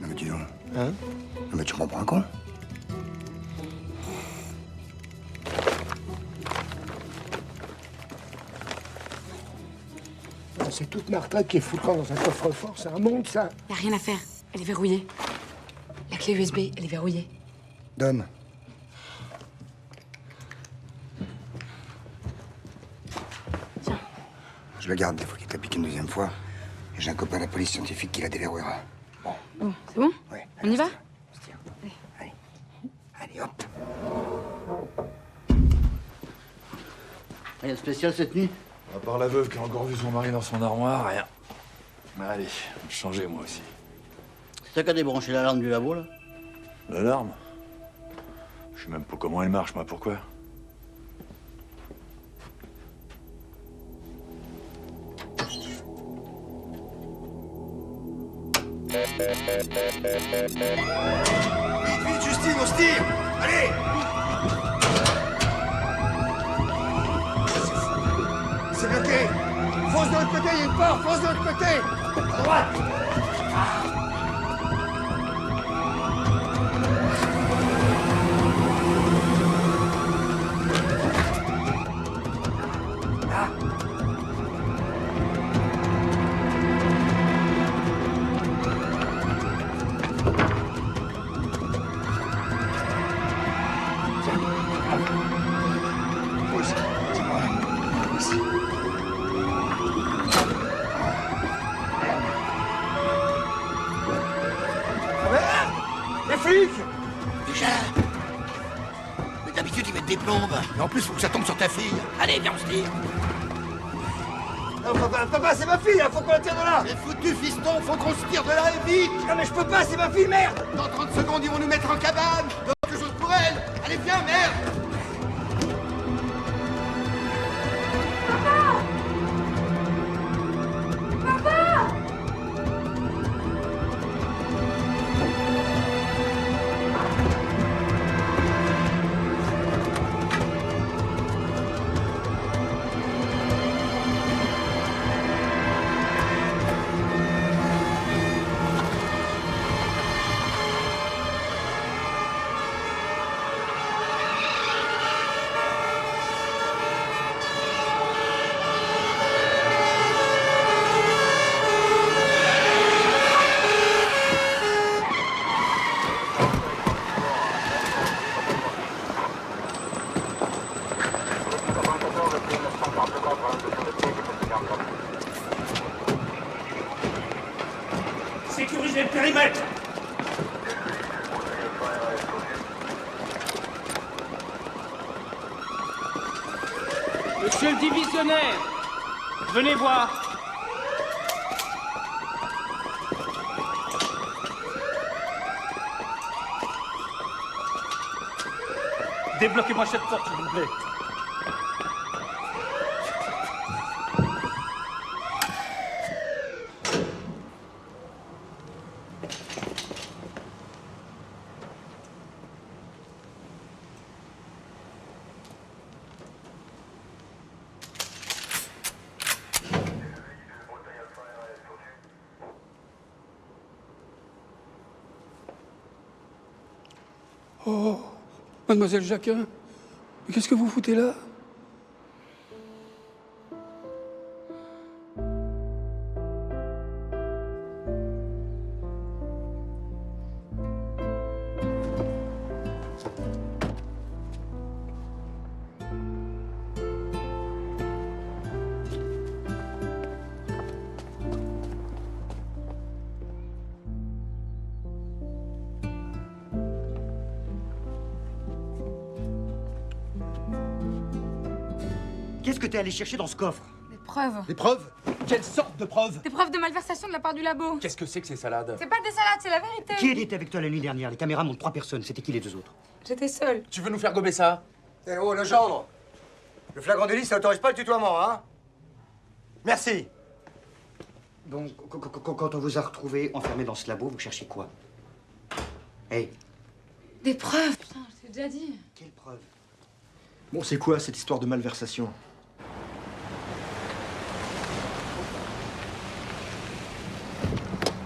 Non mais dis donc. Hein? Non mais tu m'en prends un con? C'est toute ma retraite qui est fout le camp dans un coffre-fort. C'est un monde, ça. Y a rien à faire. Elle est verrouillée. La clé USB, elle est verrouillée. Donne. Tiens. Je la garde, des fois qu'il te la pique une deuxième fois. Et j'ai un copain de la police scientifique qui la déverrouillera. Bon, c'est bon? Ouais. On y va? Allez, hop. Rien de spécial cette nuit? À part la veuve qui a encore vu son mari dans son armoire, rien. Allez, changez moi aussi. C'est toi qui as débranché l'alarme du labo, là? L'alarme? Je sais même pas comment elle marche, moi, pourquoi? Vite, Justine, on se tire! Allez! C'est bloqué. Fonce de l'autre côté, il y a une porte. Fonce de l'autre côté. À droite. Les flics! Déjà. Mais d'habitude, ils mettent des plombes. Et en plus, faut que ça tombe sur ta fille. Allez, viens, on se tire. Non, papa, c'est ma fille, hein, faut qu'on la tire de là. C'est foutu, fiston, faut qu'on se tire de là et vite. Non, mais je peux pas, c'est ma fille, merde. Dans 30 secondes, ils vont nous mettre en cabane. Donc, quelque chose pour elle. Allez, viens, merde. Sécurisez le périmètre. Monsieur le divisionnaire, venez voir. Débloquez-moi cette porte, s'il vous plaît. Oh, mademoiselle Jacquin, mais qu'est-ce que vous foutez là? Qu'est-ce que t'es allé chercher dans ce coffre? Des preuves. Des preuves? Quelle sorte de preuves? Des preuves de malversation de la part du labo. Qu'est-ce que c'est que ces salades? C'est pas des salades, c'est la vérité. Qui était avec toi la nuit dernière? Les caméras montrent 3 personnes. C'était qui les 2 autres? J'étais seule. Tu veux nous faire gober ça? Eh oh, le gendre! Le flagrant délit, ça autorise pas le tutoiement, hein? Merci. Bon, quand on vous a retrouvé enfermé dans ce labo, vous cherchez quoi? Hey. Des preuves. Putain, je t'ai déjà dit. Quelle preuve? Bon, c'est quoi cette histoire de malversation?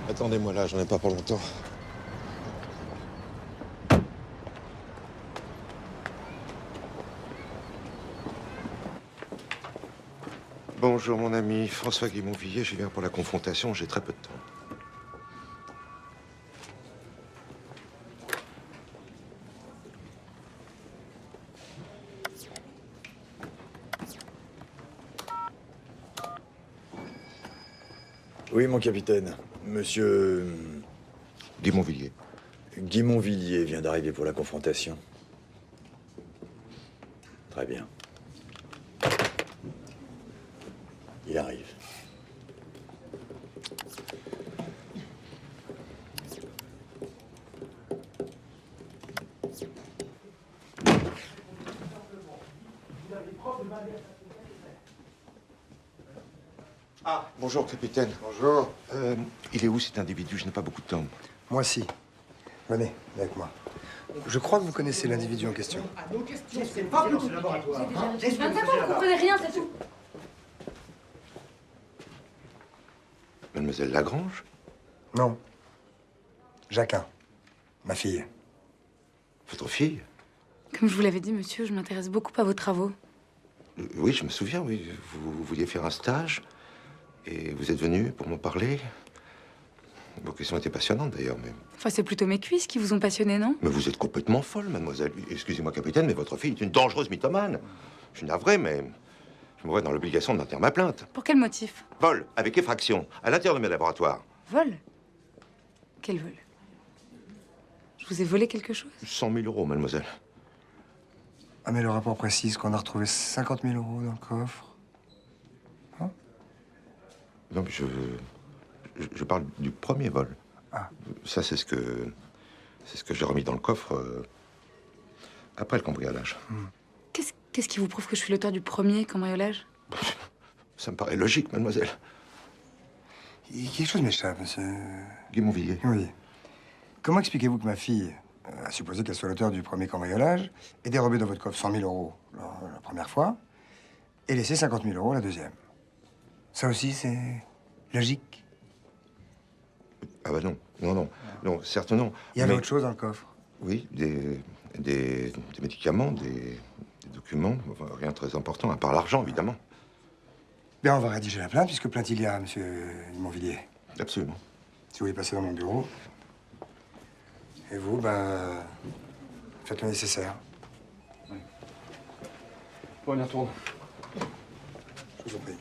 Attendez-moi là, j'en ai pas pour longtemps. Bonjour mon ami, François Guimont-Villiers, je viens pour la confrontation, j'ai très peu de temps. Oui, mon capitaine. Monsieur... Guimont-Villiers. Guimont-Villiers vient d'arriver pour la confrontation. Très bien. Il arrive. Ah, bonjour, capitaine. Bonjour. Il est où cet individu? Je n'ai pas beaucoup de temps. Moi, si. Venez, avec moi. Je crois que vous connaissez l'individu en question. C'est pas dans ce laboratoire. Hein? Vous comprenez rien, c'est tout. Mademoiselle Lagrange? Non. Jacquin. Ma fille. Votre fille? Comme je vous l'avais dit, monsieur, je m'intéresse beaucoup à vos travaux. Oui, je me souviens, oui. Vous vouliez faire un stage et vous êtes venu pour m'en parler. Vos questions étaient passionnantes, d'ailleurs, mais... Enfin, c'est plutôt mes cuisses qui vous ont passionné, non? Mais vous êtes complètement folle, mademoiselle. Excusez-moi, capitaine, mais votre fille est une dangereuse mythomane. Je suis navré, mais je me vois dans l'obligation de maintenir ma plainte. Pour quel motif? Vol, avec effraction, à l'intérieur de mes laboratoires. Vol? Quel vol? Je vous ai volé quelque chose? 100 000 euros, mademoiselle. Ah, mais le rapport précise qu'on a retrouvé 50 000 euros dans le coffre. Non, mais je parle du premier vol. Ah. Ça, c'est ce que j'ai remis dans le coffre après le cambriolage. Qu'est-ce qui vous prouve que je suis l'auteur du premier cambriolage? Ça me paraît logique, mademoiselle. Quelque chose m'échappe, monsieur... Guimont-Villiers. Oui. Comment expliquez-vous que ma fille, à supposer qu'elle soit l'auteur du premier cambriolage, ait dérobé dans votre coffre 100 000 euros la première fois et laissé 50 000 euros la deuxième? Ça aussi, c'est logique. Ah bah non, non, certes non. Il y avait Mais- autre chose dans le coffre? Oui, des médicaments, des documents, enfin, rien de très important, à part l'argent, évidemment. Bien, on va rédiger la plainte, puisque plainte il y a, monsieur Guimont-Villiers. Absolument. Si vous voulez passer dans mon bureau. Et vous, ben, faites le nécessaire. Bon, on y retourne. Je vous en prie.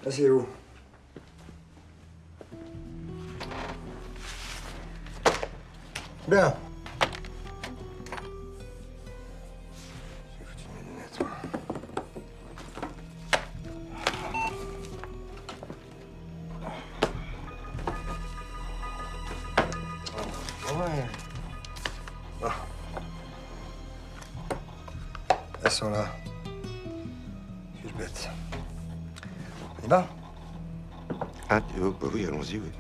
Asseyez-vous. Bien. J'ai foutu mes lunettes, moi. Ouais. Bon. Elles sont là. Suis-je bête? On y va? Ah, oui, allons-y, oui.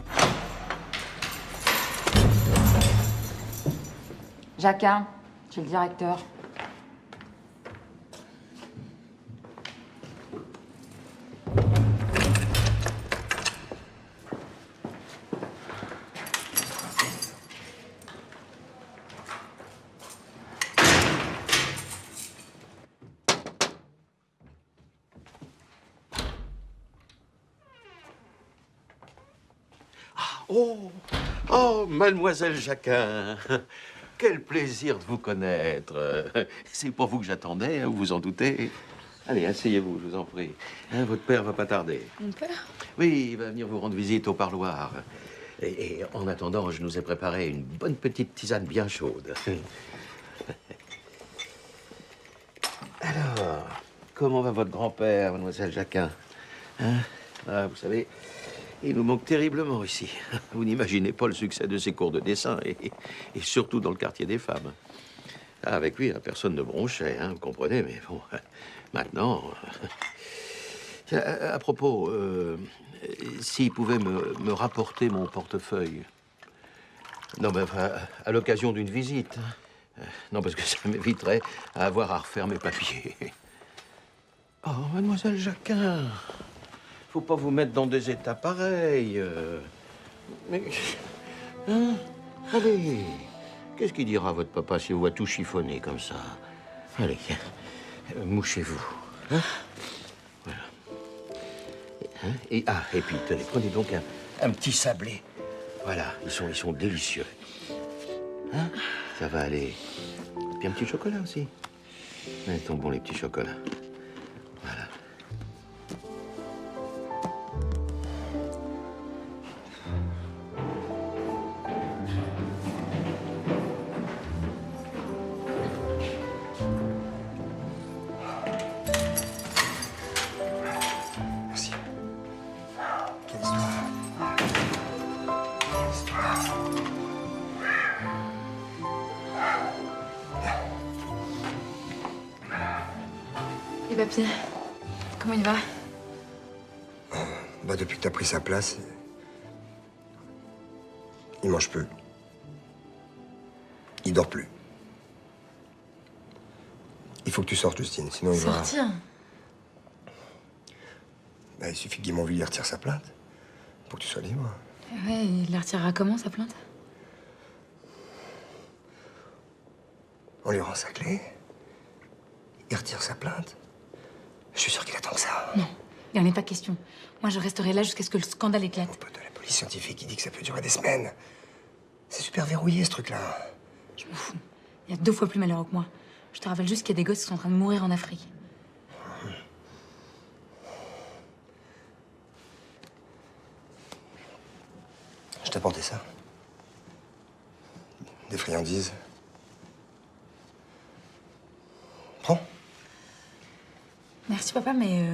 Jacquin, j'ai le directeur. Oh, mademoiselle Jacquin, quel plaisir de vous connaître. C'est pour vous que j'attendais, hein, vous vous en doutez. Allez, asseyez-vous, je vous en prie. Hein, votre père va pas tarder. Mon père? Oui, il va venir vous rendre visite au parloir. Et en attendant, je nous ai préparé une bonne petite tisane bien chaude. Alors, comment va votre grand-père, mademoiselle Jacquin? Hein? Ah, vous savez, il nous manque terriblement ici. Vous n'imaginez pas le succès de ses cours de dessin, et surtout dans le quartier des femmes. Ah, avec lui, personne ne bronchait, hein, vous comprenez, mais bon, maintenant... Tiens, à propos, s'il pouvait me rapporter mon portefeuille. Non, mais enfin, à l'occasion d'une visite. Non, parce que ça m'éviterait à avoir à refaire mes papiers. Oh, mademoiselle Jacquin, faut pas vous mettre dans des états pareils. Mais... Hein? Allez, qu'est-ce qu'il dira votre papa si vous voit tout chiffonné comme ça? Allez, mouchez-vous. Hein? Voilà. Hein? Et puis, tenez, prenez donc un petit sablé. Voilà, ils sont délicieux. Hein? Ça va aller. Puis un petit chocolat aussi. Ils sont bons, les petits chocolats. Voilà. Merci. Quelle histoire. Quelle histoire. Les papiers, comment il va? Bah, depuis que t'as pris sa place, il mange plus. Il dort plus. Il faut que tu sortes, Justine, sinon il va... Sortir? Bah, il suffit que Guy Monvilliers retire sa plainte pour que tu sois libre. Ouais, il la retirera comment, sa plainte? On lui rend sa clé. Il retire sa plainte. Je suis sûr qu'il attend que ça. Non, il n'en est pas question. Moi, je resterai là jusqu'à ce que le scandale éclate. Mon pote de la police scientifique, il dit que ça peut durer des semaines. C'est super verrouillé, ce truc-là. Je m'en fous. Il y a 2 fois plus malheureux que moi. Je te rappelle juste qu'il y a des gosses qui sont en train de mourir en Afrique. Je t'ai apporté ça. Des friandises. Prends. Merci, papa, mais...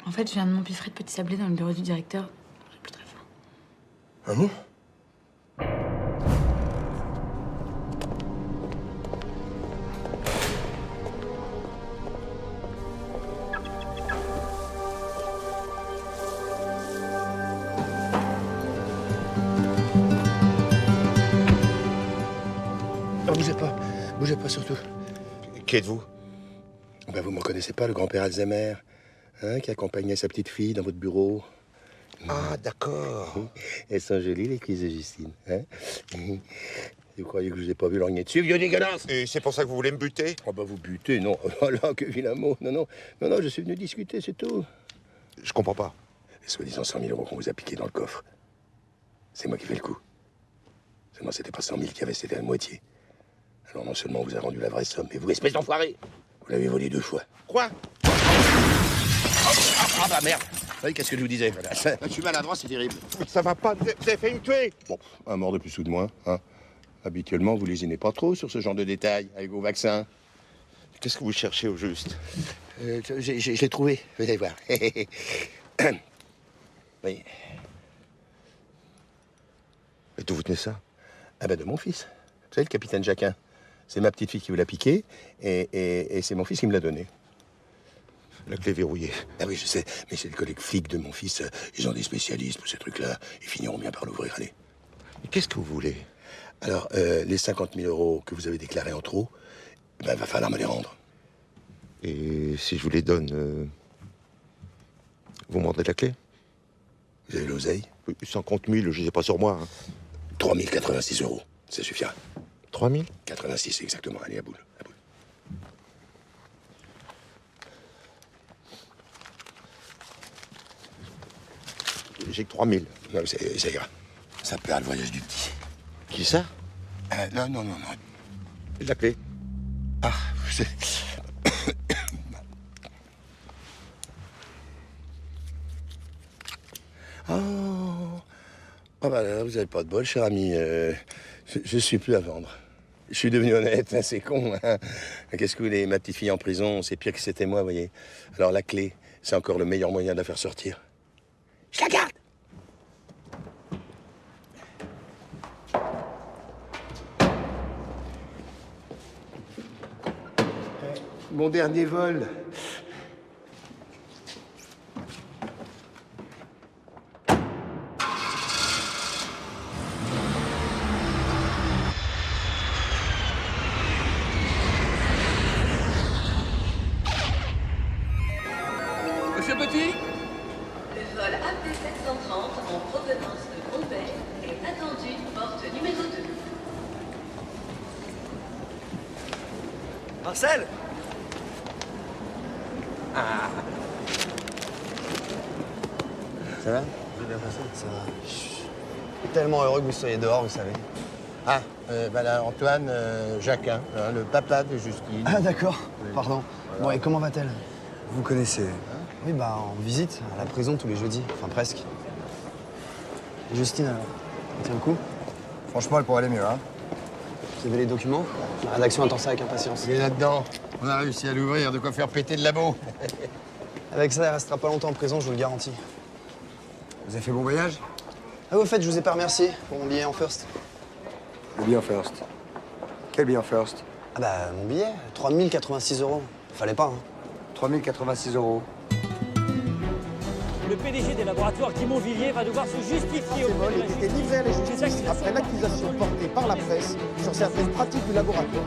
En fait, je viens de m'empiffrer de petits sablés dans le bureau du directeur. J'ai plus très faim. Un mot? Non, bougez pas surtout. Qui êtes-vous? Ben, vous me reconnaissez pas, le grand-père Alzheimer, hein, qui accompagnait sa petite fille dans votre bureau? Ah, d'accord. Elles sont jolies, les cuisses de Justine, hein? Vous croyez que je vous ai pas vu lorgner dessus, vieux dégueulasse? Et c'est pour ça que vous voulez me buter? Oh, bah, vous butez, non. Oh là, que vilain mot. Non, je suis venu discuter, c'est tout. Je comprends pas. Les soi-disant 100 000 € qu'on vous a piqués dans le coffre, c'est moi qui fais le coup. Seulement, c'était pas 100 000 qu'il y avait, c'était la moitié. Alors, non seulement on vous a rendu la vraie somme, mais vous, espèce d'enfoiré, vous l'avez volé 2 fois. Quoi? Ah bah merde. Oui, qu'est-ce que je vous disais? Voilà. Je suis maladroit, c'est terrible. Ça va pas, vous avez failli me tuer. Bon, un mort de plus ou de moins, hein. Habituellement, vous lésinez pas trop sur ce genre de détails avec vos vaccins. Qu'est-ce que vous cherchez au juste? Je l'ai trouvé, vous allez voir. Oui. Et d'où vous tenez ça? Ah ben de mon fils. Vous savez, le capitaine Jacquin. C'est ma petite fille qui vous l'a piqué, et c'est mon fils qui me l'a donné. La clé verrouillée. Ah oui, je sais, mais c'est les collègues flics de mon fils. Ils ont des spécialistes pour ces trucs-là. Ils finiront bien par l'ouvrir, allez. Mais qu'est-ce que vous voulez? Alors, les 50 000 € que vous avez déclarés en trop, ben, va falloir me les rendre. Et si je vous les donne, vous me rendrez la clé? Vous avez l'oseille? 50 000, je ne sais pas sur moi. Hein. 3 086 €, ça suffira. 3 000? 86 exactement, allez, à boule. J'ai que 3 000. Non, ça ira. Ça perd le voyage du petit. Qui ça? Non. La clé. Ah, c'est... Oh bah là, vous avez pas de bol, cher ami. Je suis plus à vendre. Je suis devenu honnête, hein, c'est con. Hein. Qu'est-ce que vous voulez, ma petite fille en prison, c'est pire que c'était moi, vous voyez. Alors la clé, c'est encore le meilleur moyen de la faire sortir. Je la garde. Mon dernier vol. Monsieur Petit? Le vol AT730 en provenance de Convert est attendu, porte numéro 2. Marcel! Ça va? Vous avez bien passé? Ça va. Je suis tellement heureux que vous soyez dehors, vous savez. Ah, bah là, Antoine Jacquin, hein, le papa de Justine. Ah d'accord, Oui. pardon. Voilà. Bon, et comment va-t-elle? Vous connaissez? Oui, bah en visite, à la prison tous les jeudis, enfin presque. Et Justine, alors, elle tient le coup? Franchement, elle pourrait aller mieux, hein? Vous avez les documents? La rédaction attend ça avec impatience. Il est là-dedans. On a réussi à l'ouvrir, de quoi faire péter le labo. Avec ça, elle restera pas longtemps en prison, je vous le garantis. Vous avez fait bon voyage? Ah, au fait, je vous ai pas remercié pour mon billet en first. Le billet en first. Quel billet en first? Ah bah, mon billet, 3 086 €. Fallait pas, hein. 3 086 €. Le PDG des laboratoires Guimond Villiers va devoir se justifier auprès de la justice. était livré à la justice après l'accusation portée par la presse sur certaines pratiques du laboratoire.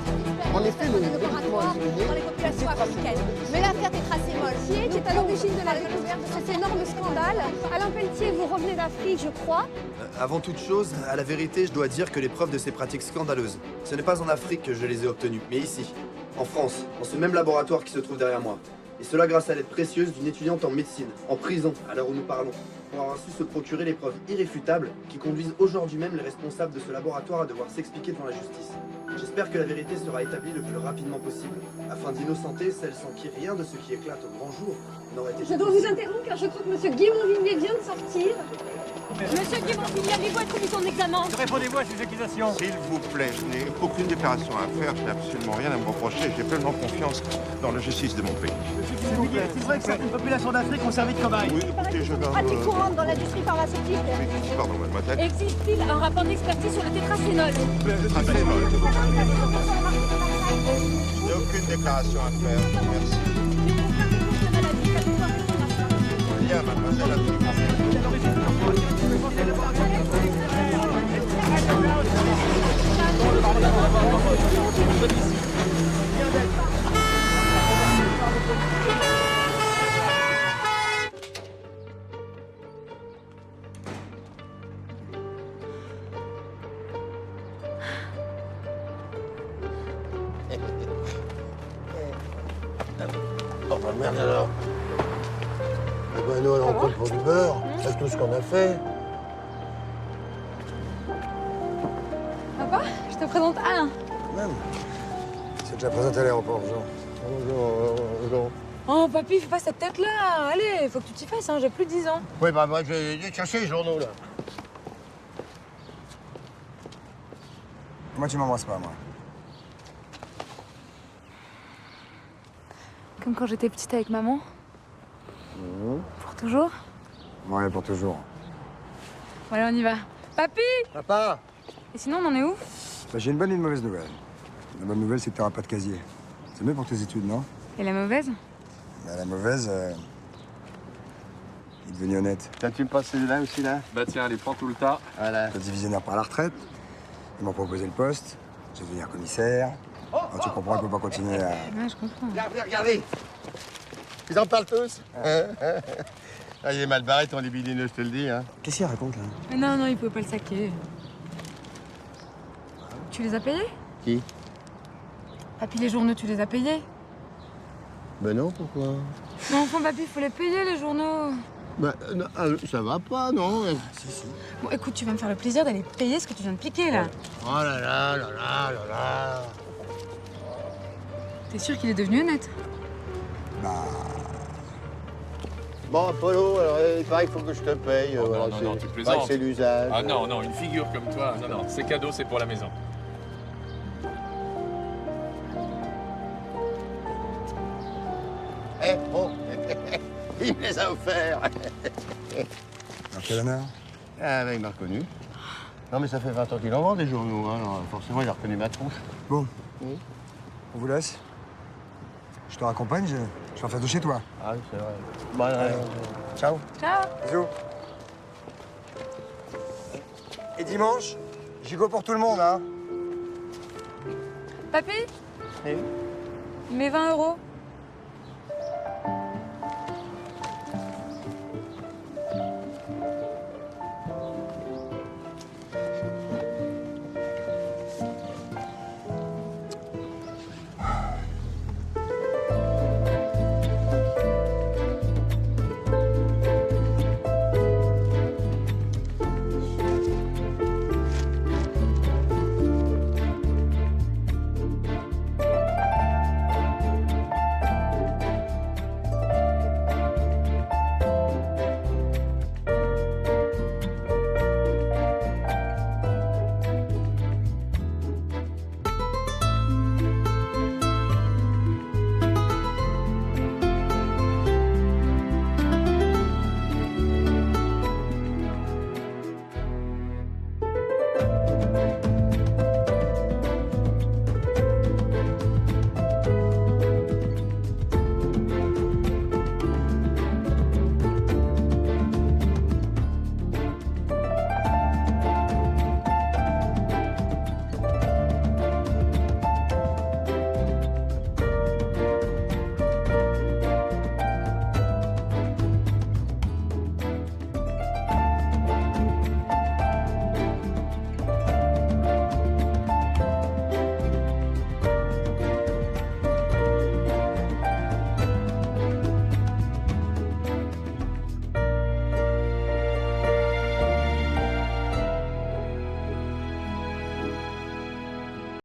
En effet, le médicament éliminé dans les populations africaines. Mais l'affaire tétracémol, qui est à l'origine de la découverte de cet énorme scandale. Alain Pelletier, vous revenez d'Afrique, je crois. Avant toute chose, à la vérité, je dois dire que les preuves de ces pratiques scandaleuses, ce n'est pas en Afrique que je les ai obtenues, mais ici, en France, dans ce même laboratoire qui se trouve derrière moi. Et cela grâce à l'aide précieuse d'une étudiante en médecine, en prison, à l'heure où nous parlons, pour avoir su se procurer les preuves irréfutables qui conduisent aujourd'hui même les responsables de ce laboratoire à devoir s'expliquer devant la justice. J'espère que la vérité sera établie le plus rapidement possible, afin d'innocenter celles sans qui rien de ce qui éclate au grand jour n'aurait été Je dois vous interrompre car je crois que M. Guimond Villiers vient de sortir. Monsieur Guimond Villiers, avez-vous être mis en examen? Répondez-vous à ces accusations. S'il vous plaît, je n'ai aucune déclaration à faire, je n'ai absolument rien à me reprocher, j'ai pleinement confiance dans la justice de mon pays. C'est vrai que certaines populations d'Afrique ont servi de cobaye. Oui, écoutez, je vais... Pratique courante dans l'industrie pharmaceutique. Pardon, mademoiselle. Existe-t-il un rapport d'expertise sur le tétracénol? Tétracénol. Je n'ai aucune déclaration à faire, merci. Bien, mademoiselle, absolument. Oh bah merde alors. Eh ben nous, on compte pour du beurre. C'est tout ce qu'on a fait. Papa, je te présente Alain. Même. C'est déjà présenté à l'aéroport, Jean. Bonjour. Oh, papy, fais pas cette tête-là. Allez, faut que tu t'y fasses, hein. J'ai plus de 10 ans. Oui, bah moi, je vais chercher les journaux, là. Moi, tu m'embrasses pas, moi. Comme quand j'étais petite avec maman. Pour toujours. Ouais, pour toujours. Bon, allez, on y va. Papy! Papa! Et sinon, on en est où? Bah, j'ai une bonne et une mauvaise nouvelle. La bonne nouvelle, c'est que t'auras pas de casier. C'est mieux pour tes études, non? Et la mauvaise? Bah, la mauvaise, il est devenu honnête. Tiens, tu me passes celui-là aussi, là? Bah tiens, allez, prends tout le tas. Voilà. T'as divisionnaire par la retraite. Ils m'ont proposé le poste. Je vais devenir commissaire. Alors, tu comprends, il peut pas continuer à... Ouais, je comprends. Regardez. Ils en parlent tous. Ah, il est mal barré, ton libidineux, je te le dis. Hein. Qu'est-ce qu'il raconte, là? Mais non, non, il pouvait pas le saquer. Tu les as payés? Qui? Papy, les journaux, tu les as payés? Ben non, pourquoi? Mais enfin, papy, il faut les payer, les journaux. Ben, non, ça va pas, non? Si, si. Bon, écoute, tu vas me faire le plaisir d'aller payer ce que tu viens de piquer, là. Oh là là là là là là. T'es sûr qu'il est devenu honnête? Bah... Bon, Apollo, alors, il paraît qu'il faut que je te paye. Oh, voilà, non, non, tu c'est plaisantes. c'est l'usage. Ah non, non, une figure comme toi, non, non, c'est cadeau, c'est pour la maison. Eh, oh, il me les a offerts. Alors, quel honneur? Ah, ben, il m'a reconnu. Non, mais ça fait 20 ans qu'il en vend des journaux, hein, alors forcément, il a reconnu ma tronche. Bon, Oui. on vous laisse. Je te raccompagne, je vais en faire deux chez toi. Ah oui, c'est vrai. Bon, allez, Ciao. Ciao. Bisous. Et dimanche, gigot pour tout le monde, hein? Papy? Oui. Mes 20 €.